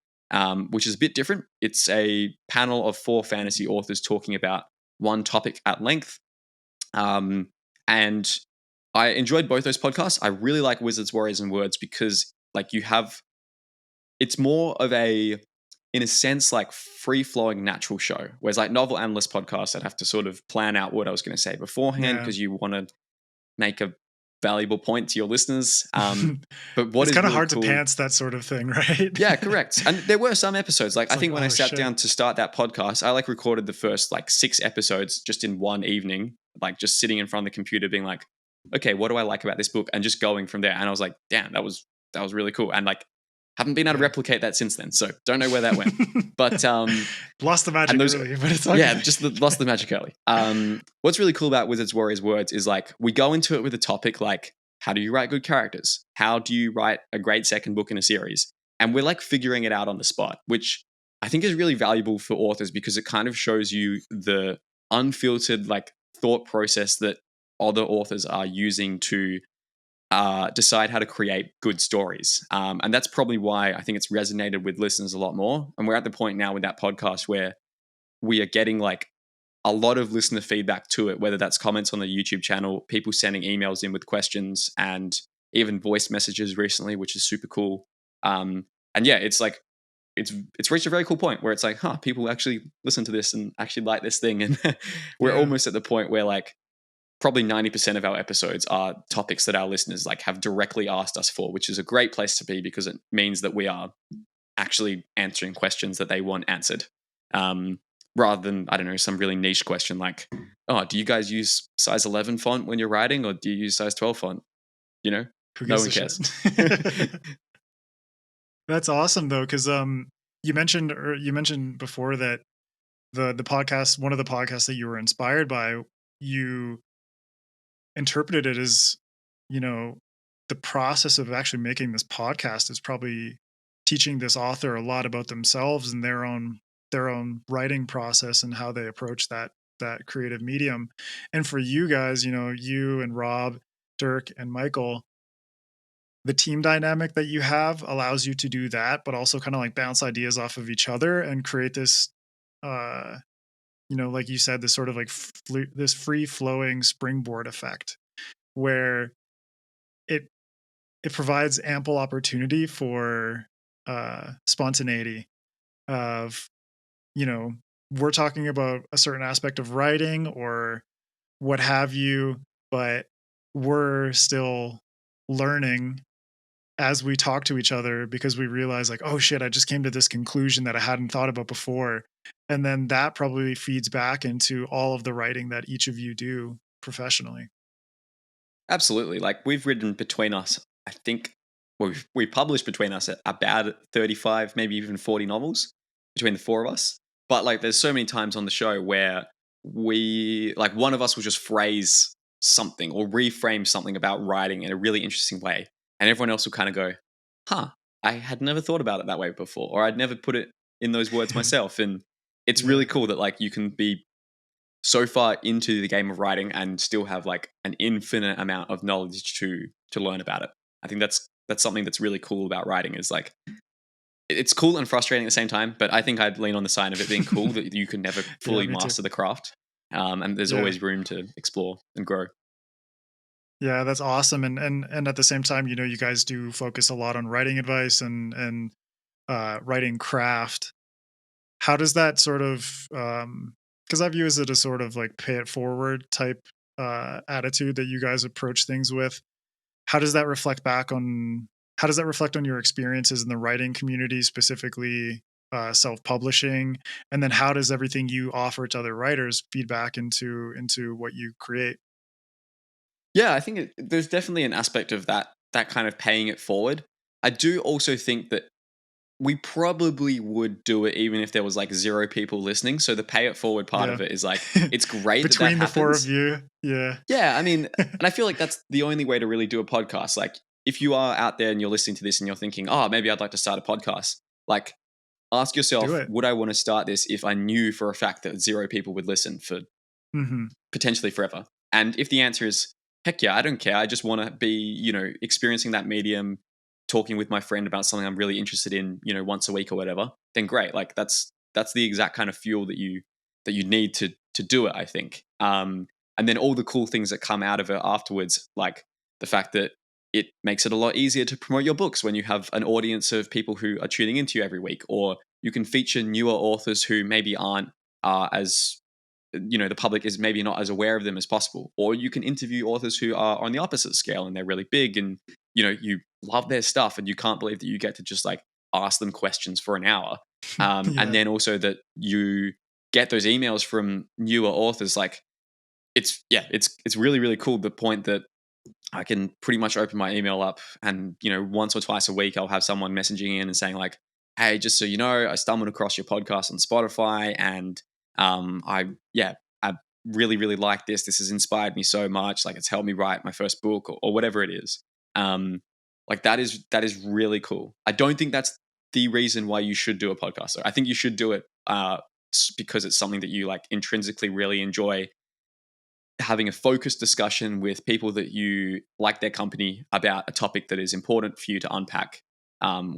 which is a bit different. It's a panel of 4 fantasy authors talking about one topic at length. And I enjoyed both those podcasts. I really like Wizards, Warriors, and Words because like it's more of a, in a sense, like free-flowing natural show. Whereas like Novel Analyst podcast, I'd have to sort of plan out what I was going to say beforehand Yeah. because you want to make a valuable point to your listeners. But what It's is kind of really hard to cool, pants that sort of thing, right? yeah, correct. And there were some episodes, like It's I like, think when I oh sat shit. down to start that podcast, I like recorded the first like 6 episodes just in one evening, like just sitting in front of the computer being like, okay, what do I like about this book? And just going from there. And I was like, damn, that was really cool. And like haven't been able to Yeah. replicate that since then. So don't know where that went. But Lost the and magic those, early, but it's okay. yeah, just lost the magic early. What's really cool about Wizards, Warriors, Words is like we go into it with a topic like, how do you write good characters? How do you write a great second book in a series? And we're like figuring it out on the spot, which I think is really valuable for authors because it kind of shows you the unfiltered like thought process that other authors are using to decide how to create good stories. And that's probably why I think it's resonated with listeners a lot more. And we're at the point now with that podcast where we are getting like a lot of listener feedback to it, whether that's comments on the YouTube channel, people sending emails in with questions, and even voice messages recently, which is super cool. And yeah, it's like it's reached a very cool point where it's like, huh, people actually listen to this and actually like this thing, and we're Yeah. almost at the point where like probably 90% of our episodes are topics that our listeners like have directly asked us for, which is a great place to be because it means that we are actually answering questions that they want answered. Rather than, I don't know, some really niche question like, oh, do you guys use size 11 font when you're writing or do you use size 12 font? You know, Who no gives one a cares. shit? That's awesome though, because you mentioned before that the podcast, one of the podcasts that you were inspired by, you interpreted it as, you know, the process of actually making this podcast is probably teaching this author a lot about themselves and their own writing process and how they approach that creative medium. And for you guys, you and Rob, Dirk, and Michael, the team dynamic that you have allows you to do that, but also kind of like bounce ideas off of each other and create this, uh, like you said, this sort of like this free flowing springboard effect where it it provides ample opportunity for spontaneity of, you know, we're talking about a certain aspect of writing or what have you, but we're still learning as we talk to each other because we realize like, oh shit, I just came to this conclusion that I hadn't thought about before. And then that probably feeds back into all of the writing that each of you do professionally. Absolutely. Like we've written between us, I think we published between us about 35, maybe even 40 novels between the four of us. But like there's so many times on the show where we like one of us will just phrase something or reframe something about writing in a really interesting way. And everyone else will kind of go, huh, I had never thought about it that way before, or I'd never put it in those words myself. And it's Yeah, really cool that like you can be so far into the game of writing and still have like an infinite amount of knowledge to learn about it. I think that's something that's really cool about writing is like it's cool and frustrating at the same time, but I think I'd lean on the side of it being cool that you can never yeah, fully me too. master the craft. And there's Yeah. always room to explore and grow. Yeah, that's awesome. And at the same time, you guys do focus a lot on writing advice and writing craft. How does that sort of because I view it as sort of like pay it forward type attitude that you guys approach things with. How does that reflect back on how does that reflect on your experiences in the writing community, specifically self-publishing? And then how does everything you offer to other writers feed back into what you create? Yeah, I think there's definitely an aspect of that kind of paying it forward. I do also think that we probably would do it even if there was like zero people listening. So the pay it forward part Yeah. of it is like it's great that that Between the four of happens. you. Yeah. Yeah, I mean, and I feel like that's the only way to really do a podcast. Like if you are out there and you're listening to this and you're thinking, "Oh, maybe I'd like to start a podcast." Like ask Do yourself, it. would I want to start this if I knew for a fact that zero people would listen for Mhm. potentially forever? And if the answer is, heck yeah, I don't care. I just want to be, experiencing that medium, talking with my friend about something I'm really interested in, once a week or whatever, then great. Like that's the exact kind of fuel that you need to do it, I think. And then all the cool things that come out of it afterwards, like the fact that it makes it a lot easier to promote your books when you have an audience of people who are tuning into you every week, or you can feature newer authors who maybe aren't as the public is maybe not as aware of them as possible, or you can interview authors who are on the opposite scale and they're really big and you love their stuff and you can't believe that you get to just like ask them questions for an hour. And Yeah. then also that you get those emails from newer authors, like it's really really cool, the point that I can pretty much open my email up and, once or twice a week, I'll have someone messaging in and saying like, "Hey, just so you know, I stumbled across your podcast on Spotify and I really, really like this. This has inspired me so much. Like it's helped me write my first book or whatever it is." Um, like that is really cool. I don't think that's the reason why you should do a podcast. Though. I think you should do it because it's something that you like intrinsically really enjoy, having a focused discussion with people that you like their company about a topic that is important for you to unpack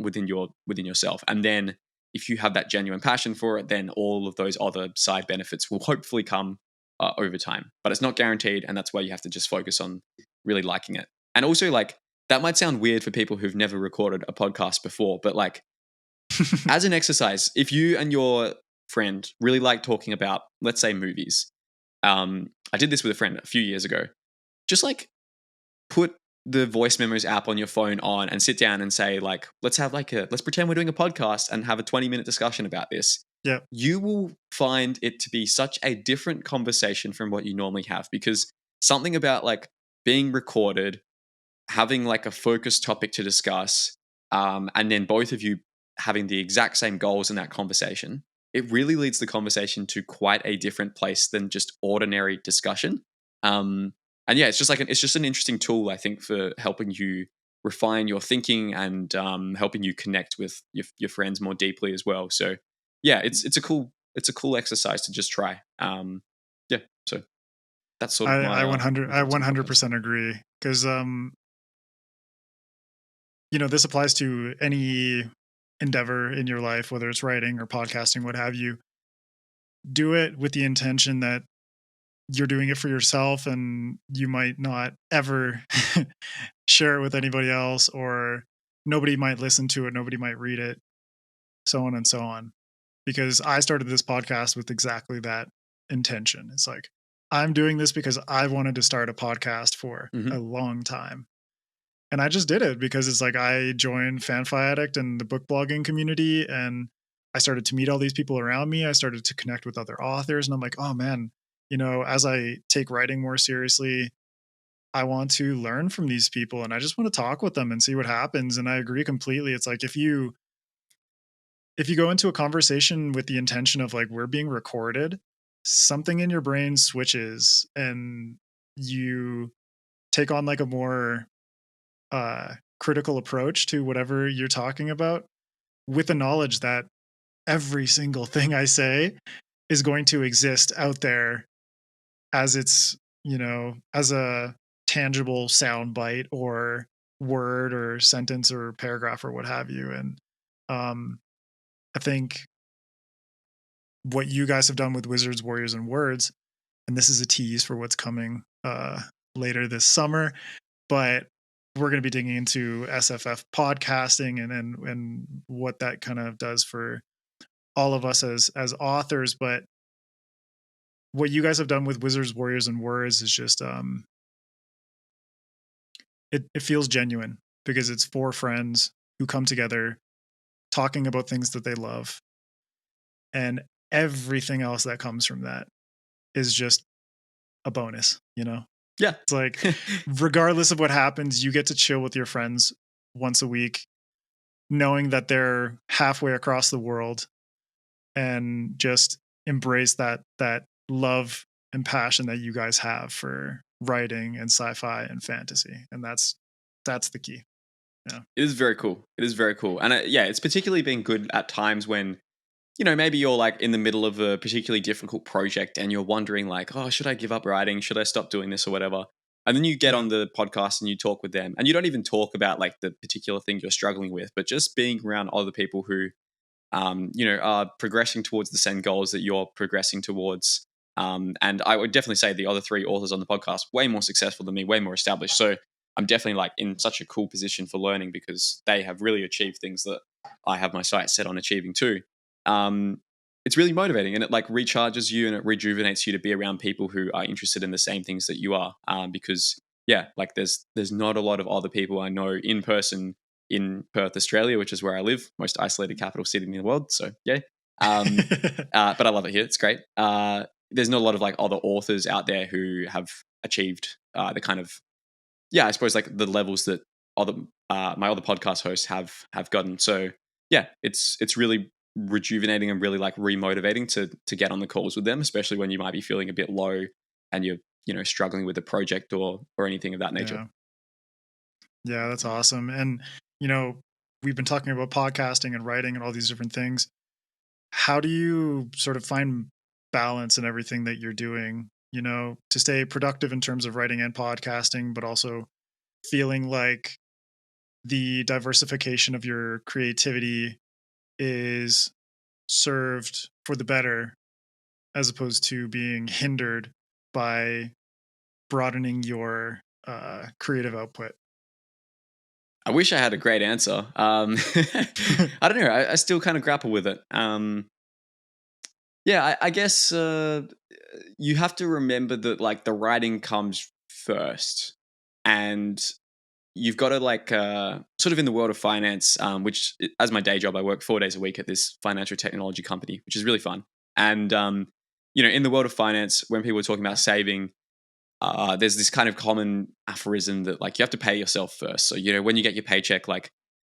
within yourself. And then if you have that genuine passion for it, then all of those other side benefits will hopefully come over time. But it's not guaranteed, and that's why you have to just focus on really liking it. And also, like that might sound weird for people who've never recorded a podcast before, but like as an exercise, if you and your friend really like talking about, let's say, movies, I did this with a friend a few years ago. Just like put the voice memos app on your phone on and sit down and say like, let's pretend we're doing a podcast and have a 20-minute discussion about this. Yeah. You will find it to be such a different conversation from what you normally have, because something about like being recorded, having like a focused topic to discuss, and then both of you having the exact same goals in that conversation, it really leads the conversation to quite a different place than just ordinary discussion. And yeah, it's just an interesting tool, I think, for helping you refine your thinking and helping you connect with your friends more deeply as well. So yeah, it's a cool exercise to just try. Yeah, so that's sort of I my 100 I thoughts on podcasts. 100% agree because you know, this applies to any endeavor in your life, whether it's writing or podcasting, what have you. Do it with the intention that you're doing it for yourself and you might not ever share it with anybody else, or nobody might listen to it, nobody might read it, so on and so on. Because I started this podcast with exactly that intention. It's like, I'm doing this because I wanted to start a podcast for Hmm. a long time. And I just did it because it's like I joined FanFiAddict and the book blogging community, and I started to meet all these people around me. I started to connect with other authors, and I'm like, oh man, you know, as I take writing more seriously, I want to learn from these people and I just want to talk with them and see what happens. And I agree completely. It's like if you go into a conversation with the intention of like we're being recorded, something in your brain switches and you take on like a more critical approach to whatever you're talking about, with the knowledge that every single thing I say is going to exist out there as it's, you know, as a tangible sound bite or word or sentence or paragraph or what have you. And um, I think what you guys have done with Wizards, Warriors, and Words, and this is a tease for what's coming later this summer, but we're going to be digging into SFF podcasting and what that kind of does for all of us as authors. But what you guys have done with Wizards, Warriors, and Words is just it feels genuine because it's four friends who come together talking about things that they love, and everything else that comes from that is just a bonus, you know? Yeah. It's like regardless of what happens, you get to chill with your friends once a week knowing that they're halfway across the world, and just embrace that love and passion that you guys have for writing and sci-fi and fantasy. And that's the key. Yeah. It is very cool. It is very cool. And yeah, it's particularly been good at times when, maybe you're like in the middle of a particularly difficult project and you're wondering like, oh, should I give up writing? Should I stop doing this or whatever? And then you get Yeah. on the podcast and you talk with them and you don't even talk about like the particular thing you're struggling with, but just being around other people who are progressing towards the same goals that you're progressing towards. And I would definitely say the other three authors on the podcast way more successful than me, way more established. So I'm definitely like in such a cool position for learning because they have really achieved things that I have my sights set on achieving too. Um, it's really motivating and it like recharges you and it rejuvenates you to be around people who are interested in the same things that you are. Because yeah, like there's not a lot of other people I know in person in Perth, Australia, which is where I live, most isolated capital city in the world. So yeah, um, but I love it here. It's great. There's not a lot of like other authors out there who have achieved the kind of I suppose like the levels that other my other podcast hosts have gotten. So yeah, it's really rejuvenating and really like remotivating to get on the calls with them, especially when you might be feeling a bit low and you're struggling with a project or anything of that nature. Yeah. Yeah, that's awesome. And you know, we've been talking about podcasting and writing and all these different things. How do you sort of find balance in everything that you're doing, you know, to stay productive in terms of writing and podcasting, but also feeling like the diversification of your creativity is served for the better as opposed to being hindered by broadening your creative output? I wish I had a great answer. I don't know. I still kind of grapple with it. Yeah, I guess you have to remember that like the writing comes first, and you've got to like sort of in the world of finance, which as my day job, I work 4 days a week at this financial technology company, which is really fun. And in the world of finance, when people are talking about saving, there's this kind of common aphorism that like you have to pay yourself first. So when you get your paycheck, like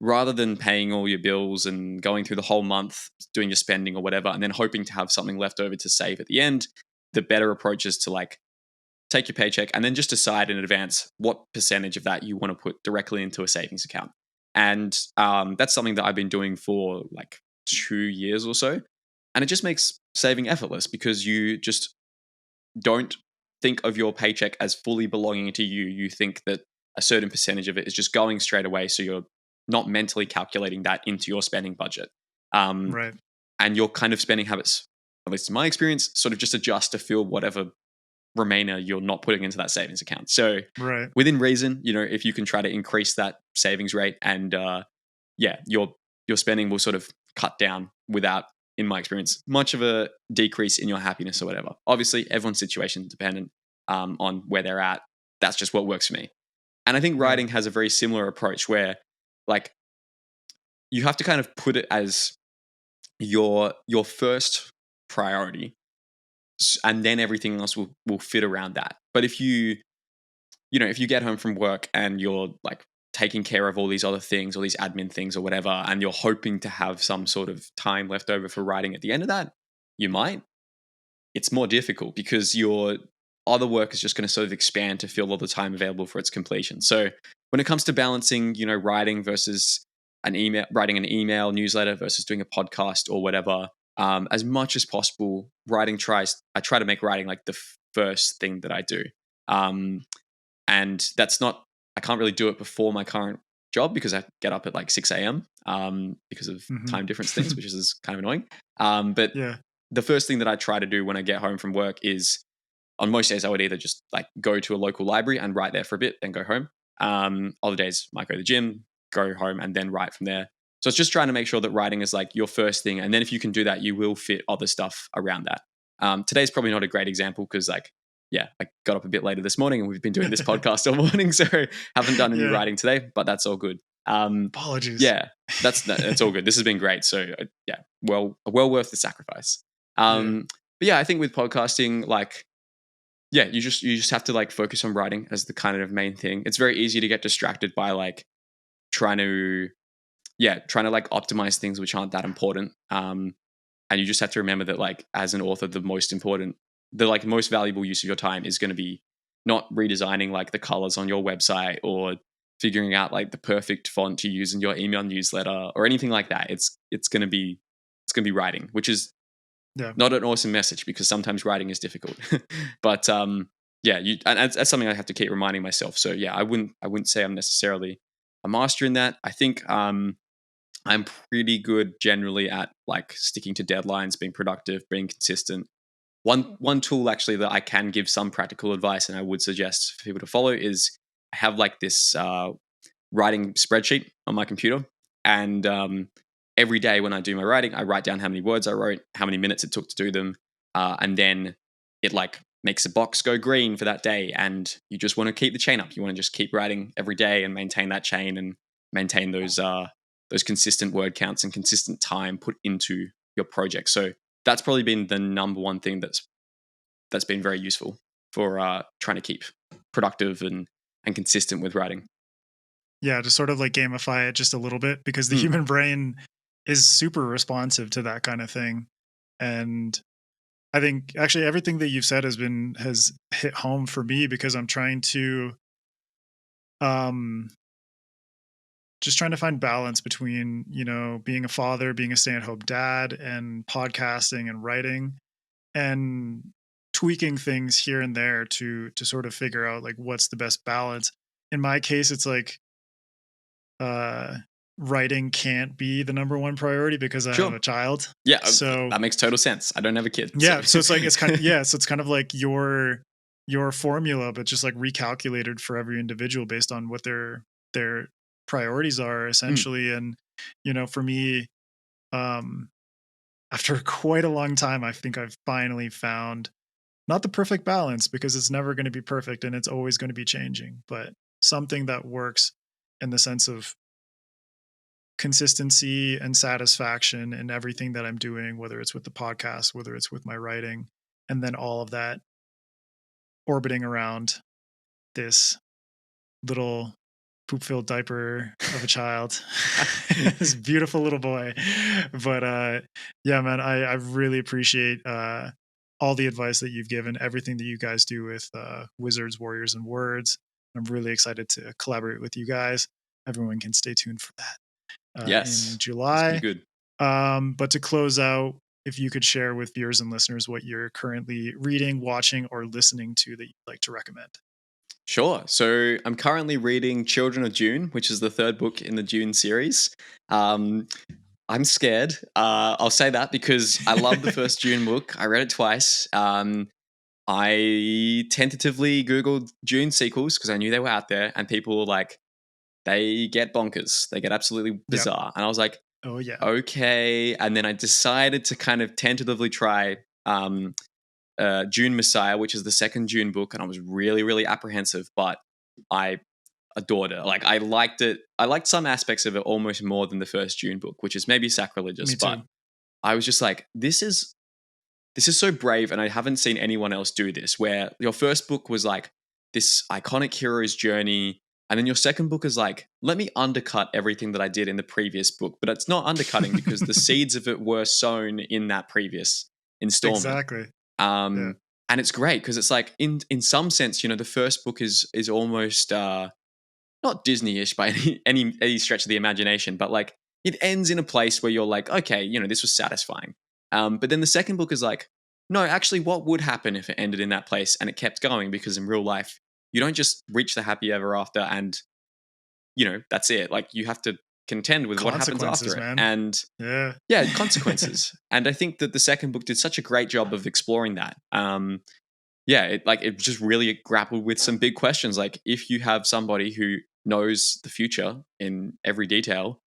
rather than paying all your bills and going through the whole month doing your spending or whatever, and then hoping to have something left over to save at the end, the better approach is to like take your paycheck, and then just decide in advance what percentage of that you want to put directly into a savings account. And that's something that I've been doing for like 2 years or so. And it just makes saving effortless because you just don't think of your paycheck as fully belonging to you. You think that a certain percentage of it is just going straight away. So you're not mentally calculating that into your spending budget. Um, Right. and your kind of spending habits, at least in my experience, sort of just adjust to fill whatever remainder you're not putting into that savings account. So Right. within reason, if you can try to increase that savings rate and your spending will sort of cut down without, in my experience, much of a decrease in your happiness or whatever. Obviously, everyone's situation dependent on where they're at. That's just what works for me. And I think Right. writing has a very similar approach where, like, you have to kind of put it as your first priority, and then everything else will fit around that. But if if you get home from work and you're like taking care of all these other things, all these admin things or whatever, and you're hoping to have some sort of time left over for writing at the end of that, you might. It's more difficult because your other work is just going to sort of expand to fill all the time available for its completion. So when it comes to balancing, writing versus writing an email newsletter versus doing a podcast or whatever, as much as possible, I try to make writing like the first thing that I do. And that's not, I can't really do it before my current job because I get up at like 6 a.m. Because of Mhm. time difference things, which is kind of annoying. But Yeah. the first thing that I try to do when I get home from work is, on most days, I would either just like go to a local library and write there for a bit, then go home. Other days, might go to the gym, go home, and then write from there. So it's just trying to make sure that writing is like your first thing. And then if you can do that, you will fit other stuff around that. Today's probably not a great example because I got up a bit later this morning and we've been doing this podcast all morning. So haven't done any Yeah. writing today, but that's all good. Apologies. Yeah, that's all good. This has been great. So well worth the sacrifice. Yeah. But yeah, I think with podcasting, like, yeah, you just have to like focus on writing as the kind of main thing. It's very easy to get distracted by like trying to like optimize things which aren't that important. And you just have to remember that like as an author, the most valuable use of your time is going to be not redesigning like the colors on your website or figuring out like the perfect font to use in your email newsletter or anything like that. It's going to be writing, which is Yeah. not an awesome message because sometimes writing is difficult. But and that's something I have to keep reminding myself. So yeah, I wouldn't say I'm necessarily a master in that. I think I'm pretty good generally at like sticking to deadlines, being productive, being consistent. One tool actually that I can give some practical advice and I would suggest for people to follow is I have like this writing spreadsheet on my computer, and every day when I do my writing, I write down how many words I wrote, how many minutes it took to do them, and then it like makes a box go green for that day. And you just want to keep the chain up. You want to just keep writing every day and maintain that chain and maintain those consistent word counts and consistent time put into your project. So that's probably been the number one thing that's been very useful for trying to keep productive and consistent with writing. Yeah, to sort of like gamify it just a little bit because the Mm, human brain is super responsive to that kind of thing. And I think actually everything that you've said has hit home for me because I'm trying to um just trying to find balance between, being a father, being a stay-at-home dad and podcasting and writing and tweaking things here and there to sort of figure out like what's the best balance. In my case, it's like uh writing can't be the number one priority because I have sure. a child. Yeah, So that makes total sense. I don't have a kid. So. yeah, so it's like it's kind of yeah, so it's kind of like your formula, but just like recalculated for every individual based on what their priorities are Mm, essentially. And for me, um, after quite a long time, I think I've finally found not the perfect balance because it's never going to be perfect and it's always going to be changing, but something that works in the sense of consistency and satisfaction in everything that I'm doing, whether it's with the podcast, whether it's with my writing, and then all of that orbiting around this little poop filled diaper of a child, this beautiful little boy. But yeah, man, I really appreciate all the advice that you've given, everything that you guys do with Wizards, Warriors, and Words. I'm really excited to collaborate with you guys. Everyone can stay tuned for that in Yes, it's gonna be July. good. But to close out, if you could share with viewers and listeners what you're currently reading, watching, or listening to that you'd like to recommend. Sure. So I'm currently reading Children of Dune, which is the third book in the Dune series. Um, I'm scared. I'll say that because I love the first Dune book. I read it twice. I tentatively Googled Dune sequels because I knew they were out there, and people were like, they get bonkers. They get absolutely Yep. bizarre. And I was like, Oh yeah. okay. And then I decided to kind of tentatively try Dune Messiah, which is the second Dune book, and I was really, really apprehensive, but I adored it. Like I liked it. I liked some aspects of it almost more than the first Dune book, which is maybe sacrilegious, Me too. but I was just like, this is so brave, and I haven't seen anyone else do this. Where your first book was like this iconic hero's journey, and then your second book is like, let me undercut everything that I did in the previous book, but it's not undercutting because the seeds of it were sown in that previous installment. Exactly. Yeah. Um, and it's great because it's like in some sense, the first book is almost not Disney-ish by any stretch of the imagination, but like it ends in a place where you're like, okay, this was satisfying. But then the second book is like, no, actually, what would happen if it ended in that place and it kept going? Because in real life, you don't just reach the happy ever after and that's it. Like you have to contend with what happens after Consequences, it. man. And Yeah. yeah, consequences. And I think that the second book did such a great job of exploring that. Yeah, it just really grappled with some big questions. Like if you have somebody who knows the future in every detail,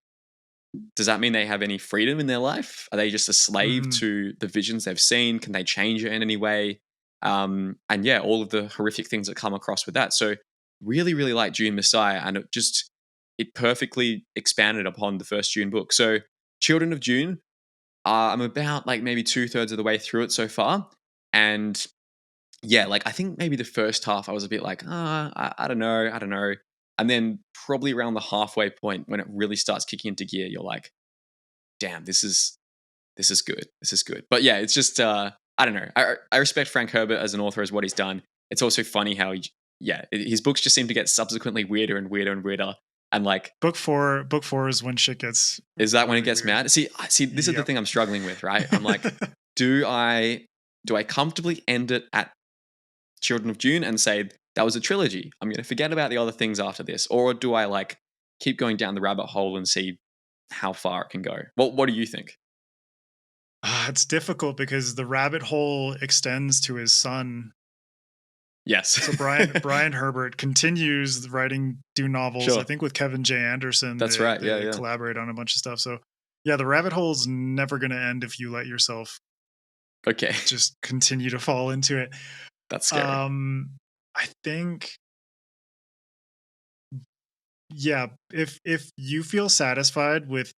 does that mean they have any freedom in their life? Are they just a slave Mhm. to the visions they've seen? Can they change it in any way? And yeah, all of the horrific things that come across with that. So really, really like Dune Messiah, and it perfectly expanded upon the first Dune book. So Children of Dune, I'm about like maybe 2/3 of the way through it so far, and yeah, like I think maybe the first half I was a bit like, I don't know, I don't know. And then probably around the halfway point when it really starts kicking into gear, you're like, damn, this is good. This is good. But yeah, it's just I don't know. I respect Frank Herbert as an author as what he's done. It's also funny how his books just seem to get subsequently weirder and weirder and weirder. And like, Book four is when shit gets is that when it really gets weird. mad? See, this is the Yep. thing I'm struggling with, right? I'm like, do I comfortably end it at Children of Dune and say that was a trilogy? I'm going to forget about the other things after this, or do I like keep going down the rabbit hole and see how far it can go? What do you think? It's difficult because the rabbit hole extends to his son. Yes, So Brian Herbert continues writing Dune novels. I sure, think with Kevin J. Anderson, that's they right. Yeah, they yeah, collaborate on a bunch of stuff. So yeah, the rabbit hole's never going to end if you let yourself okay, just continue to fall into it. that's scary. Um, I think, yeah, if you feel satisfied with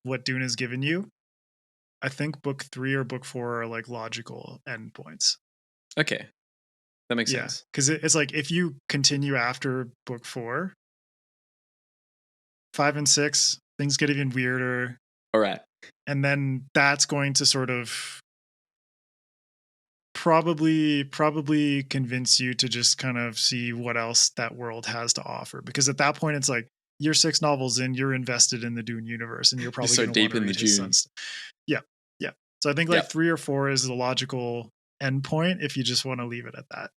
what Dune has given you, I think book three or book four are like logical endpoints. Okay, that makes Yeah, sense. because it's like if you continue after book four, five and six, things get even weirder, All right, and then that's going to sort of probably convince you to just kind of see what else that world has to offer. Because at that point, it's like you're six novels in, you're invested in the Dune universe, and you're you're probably so going to want deep to in the read his Dune. son's. Yeah, yeah. So I think like Yep, three or four is the logical endpoint if you just want to leave it at that.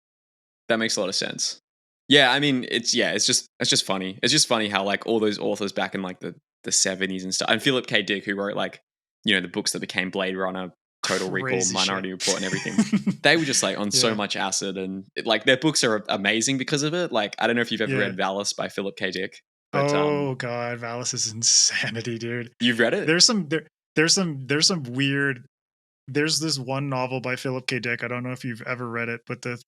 that makes a lot of sense. Yeah, I mean, it's just funny. It's just funny how like all those authors back in like the 70s and stuff, and Philip K. Dick, who wrote like the books that became Blade Runner, Total Recall, Crazy shit. Minority Report, and everything. They were just like on so Yeah, much acid, and like their books are amazing because of it. Like I don't know if you've ever yeah. read Valis by Philip K. Dick, but Oh god, Valis is insanity, dude. you've read it. There's some there's some weird. There's this one novel by Philip K. Dick. I don't know if you've ever read it, but the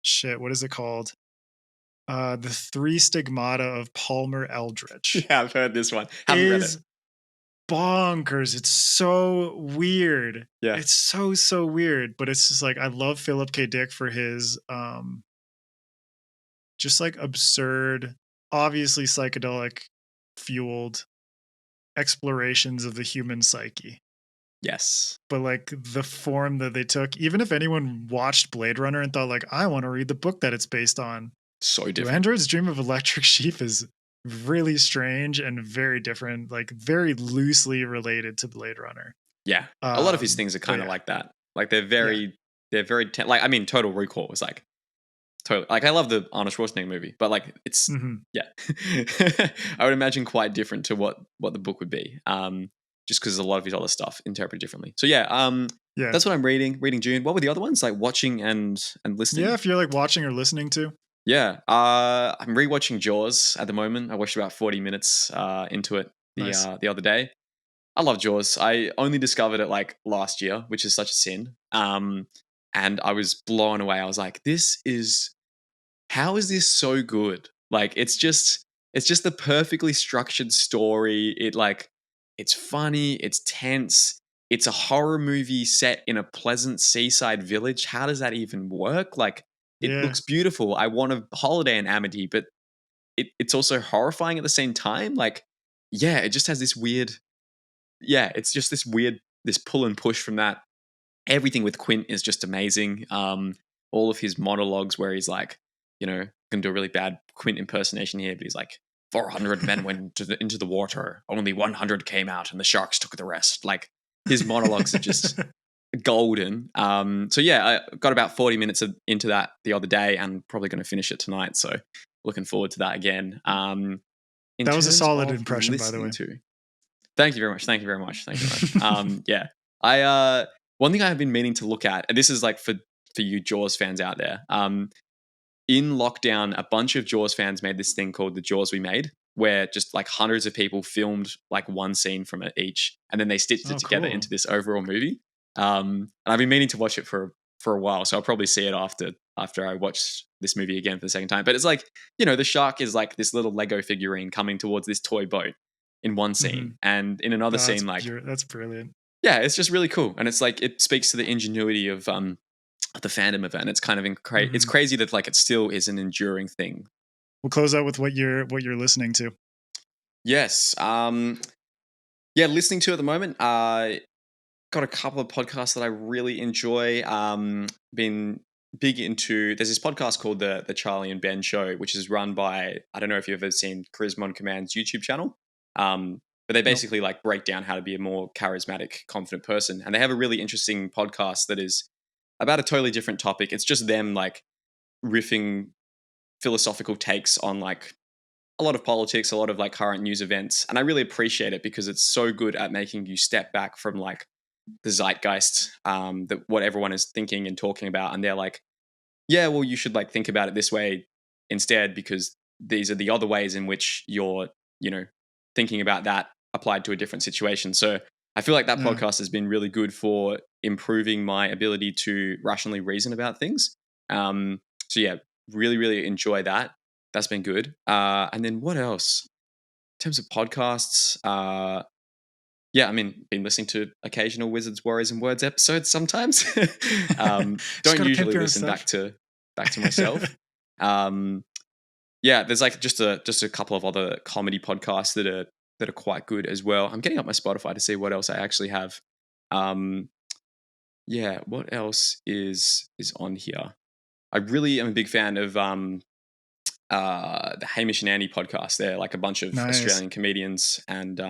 shit, what is it called? The Three Stigmata of Palmer Eldritch Yeah, I've heard this one. Haven't read it. is bonkers. It's so weird. Yeah, It's so weird, but it's just like I love Philip K. Dick for his just like absurd, obviously psychedelic fueled explorations of the human psyche. Yes. but like the form that they took, even if anyone watched Blade Runner and thought like, I want to read the book that it's based on, So Do different. Androids Dream of Electric Sheep is really strange and very different, like very loosely related to Blade Runner. Yeah. A lot of his things are But kind of yeah, like that. Like yeah. they're very like I mean Total Recall was like totally like I love the Arnold Schwarzenegger movie, but like it's Hmm. yeah. I would imagine quite different to what the book would be. Just because a lot of his other stuff interpreted differently. So yeah, Yeah. that's what I'm reading June. What were the other ones? Like watching and Yeah. listening? If you're like watching or listening to, Yeah. I'm rewatching Jaws at the moment. I watched about 40 minutes into it nice. the other day. I love Jaws. I only discovered it like last year, which is such a sin. And I was blown away. I was like, this is how is this so good? Like it's just the perfectly structured story. It's funny, it's tense. It's a horror movie set in a pleasant seaside village. How does that even work? Like it Yeah. looks beautiful. I want a holiday in Amity, but it's also horrifying at the same time. Like, yeah, it just has this weird it's just this weird this pull and push from that. Everything with Quint is just amazing. All of his monologues where he's like, gonna do a really bad Quint impersonation here, but he's like, 400 men went into the water, only 100 came out, and the sharks took the rest. Like his monologues are just golden. So yeah, I got about 40 minutes into that the other day, and probably going to finish it tonight. So looking forward to that again. In That was a terms solid of impression, by the listening way. to, thank you very much. Thank you very much. Thank you very much. Yeah, I one thing I have been meaning to look at, and this is like for you Jaws fans out there. In lockdown, a bunch of Jaws fans made this thing called the Jaws We Made, where just like hundreds of people filmed like one scene from it each, and then they stitched it Oh, together cool. into this overall movie. And I've been meaning to watch it for a while, so I'll probably see it after I watch this movie again for the second time. But it's like the shark is like this little Lego figurine coming towards this toy boat in one Hmm. scene, and in another scene, like That's brilliant. yeah, it's just really cool, and it's like it speaks to the ingenuity of the fandom of it, and it's kind of it's Hmm. crazy that like it still is an enduring thing. We'll close out with what you're listening to. Yes, yeah, listening to at the moment. Got a couple of podcasts that I really enjoy. Been big into. There's this podcast called the Charlie and Ben Show, which is run by I don't know if you've ever seen Charisma on Command's YouTube channel. But they Nope. basically like break down how to be a more charismatic, confident person, and they have a really interesting podcast that is about a totally different topic. It's just them like riffing philosophical takes on like a lot of politics, a lot of like current news events, and I really appreciate it because it's so good at making you step back from like the zeitgeist, that what everyone is thinking and talking about, and they're like, yeah, well, you should like think about it this way instead because these are the other ways in which you're, thinking about that applied to a different situation. So I feel like that Yeah. podcast has been really good for improving my ability to rationally reason about things. So yeah, really, really enjoy that. That's been good. And then what else? In terms of podcasts, yeah, I mean, been listening to occasional Wizards, Warriors, and Words episodes sometimes. Just Don't gotta pimp usually your own listen stuff. back to myself. Um, yeah, there's like just a couple of other comedy podcasts that are quite good as well. I'm getting up my Spotify to see what else I actually have. Um, yeah, what else is on here? I really am a big fan of the Hamish and Andy podcast. They're like a bunch of Nice. Australian comedians, and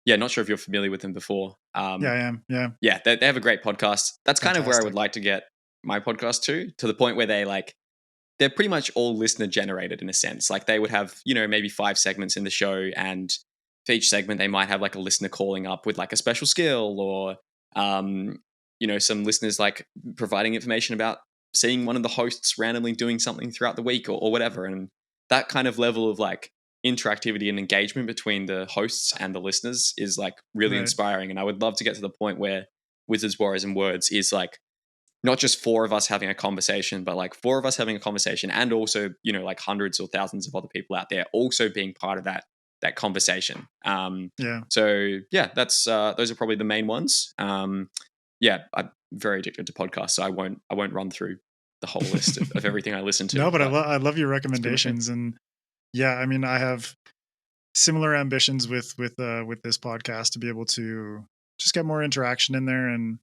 yeah, not sure if you're familiar with them before. Yeah, I am. Yeah. Yeah, they have a great podcast. That's kind of where I would Fantastic. like to get my podcast to the point where they're pretty much all listener generated in a sense. Like they would have, maybe 5 segments in the show, and for each segment they might have like a listener calling up with like a special skill or some listeners like providing information about seeing one of the hosts randomly doing something throughout the week or whatever. And that kind of level of like interactivity and engagement between the hosts and the listeners is like really Right. inspiring. And I would love to get to the point where Wizards, Warriors, and Words is like not just 4 of us having a conversation, but like 4 of us having a conversation, and also like hundreds or thousands of other people out there also being part of that conversation. Yeah. So yeah, that's those are probably the main ones. Yeah, I'm very addicted to podcasts, so I won't run through the whole list of everything I listen to, No, but I but love your it's been my thing. recommendations, and yeah, I mean, I have similar ambitions with this podcast to be able to just get more interaction in there and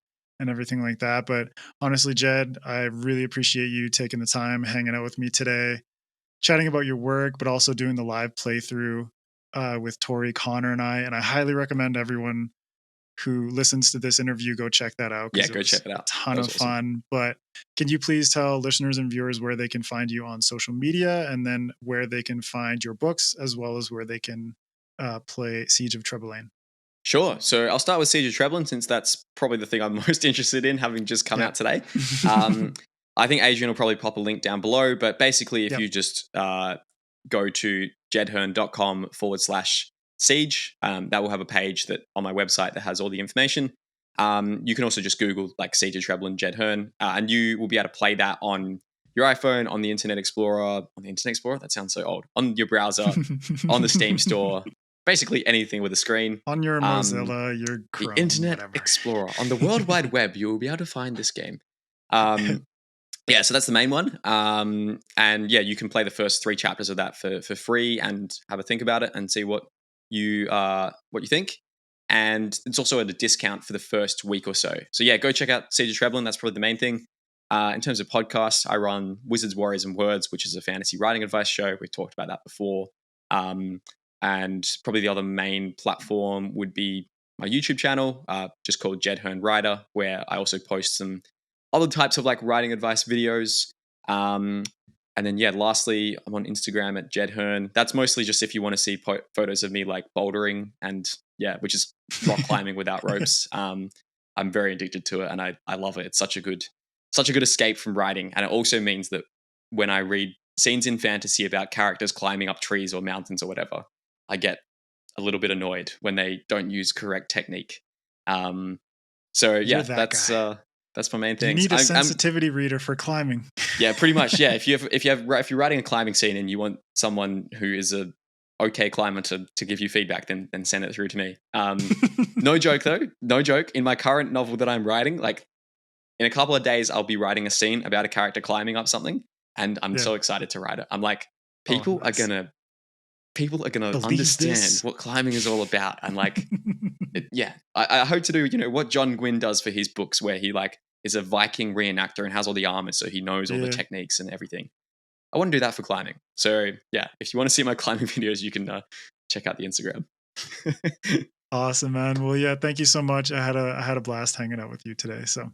everything like that. But honestly, Jed, I really appreciate you taking the time, hanging out with me today, chatting about your work, but also doing the live playthrough with Tori, Connor, and I. And I highly recommend everyone who listens to this interview go check that out Yeah, because it go was check it a out. ton That was of awesome. fun. But can you please tell listeners and viewers where they can find you on social media, and then where they can find your books, as well as where they can play Siege of Treboulain? Sure. So I'll start with Siege of Treboulain since that's probably the thing I'm most interested in, having just come Yep. out today. Um, I think Adrian will probably pop a link down below, but basically, if Yep. you just go to jedherne.com/siege, that will have a page that on my website that has all the information. You can also just Google like Siege of Treboulain Jed Herne, and you will be able to play that on your iPhone, on the Internet Explorer, that sounds so old, on your browser, on the Steam store, basically anything with a screen. On your Um, Mozilla, your the Chrome, Internet whatever. Explorer, on the World Wide Web, you will be able to find this game. Um, yeah, so that's the main one. And yeah, you can play the first 3 chapters of that for free and have a think about it and see what you think. And it's also at a discount for the first week or so. So yeah, go check out Siege of Treboulain. That's probably the main thing. In terms of podcasts, I run Wizards, Warriors, and Words, which is a fantasy writing advice show. We've talked about that before. And probably the other main platform would be my YouTube channel, just called Jed Herne Writer, where I also post some other types of like writing advice videos. And then yeah, lastly, I'm on Instagram at Jed Herne. That's mostly just if you want to see photos of me like bouldering and yeah, which is rock climbing without ropes. I'm very addicted to it, and I love it. It's such a good escape from writing, and it also means that when I read scenes in fantasy about characters climbing up trees or mountains or whatever, I get a little bit annoyed when they don't use correct technique. So You're yeah, that guy. that's my main You things. need a sensitivity reader for climbing. Yeah, pretty much. Yeah, if you're writing a climbing scene and you want someone who is a okay climber to give you feedback, then send it through to me. No joke though, no joke. In my current novel that I'm writing, like in a couple of days, I'll be writing a scene about a character climbing up something, and I'm Yeah. so excited to write it. I'm like, Oh, nice. people are gonna Believe understand this. what climbing is all about, and like yeah, I hope to do what John Gwynne does for his books, where he like is a Viking reenactor and has all the armor, so he knows all the Yeah. techniques and everything. I want to do that for climbing. So yeah, if you want to see my climbing videos, you can check out the Instagram. Awesome, man. Well, yeah, thank you so much. I had a blast hanging out with you today. So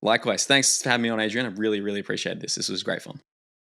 Likewise, thanks for having me on, Adrian. I really appreciate this. This was great fun.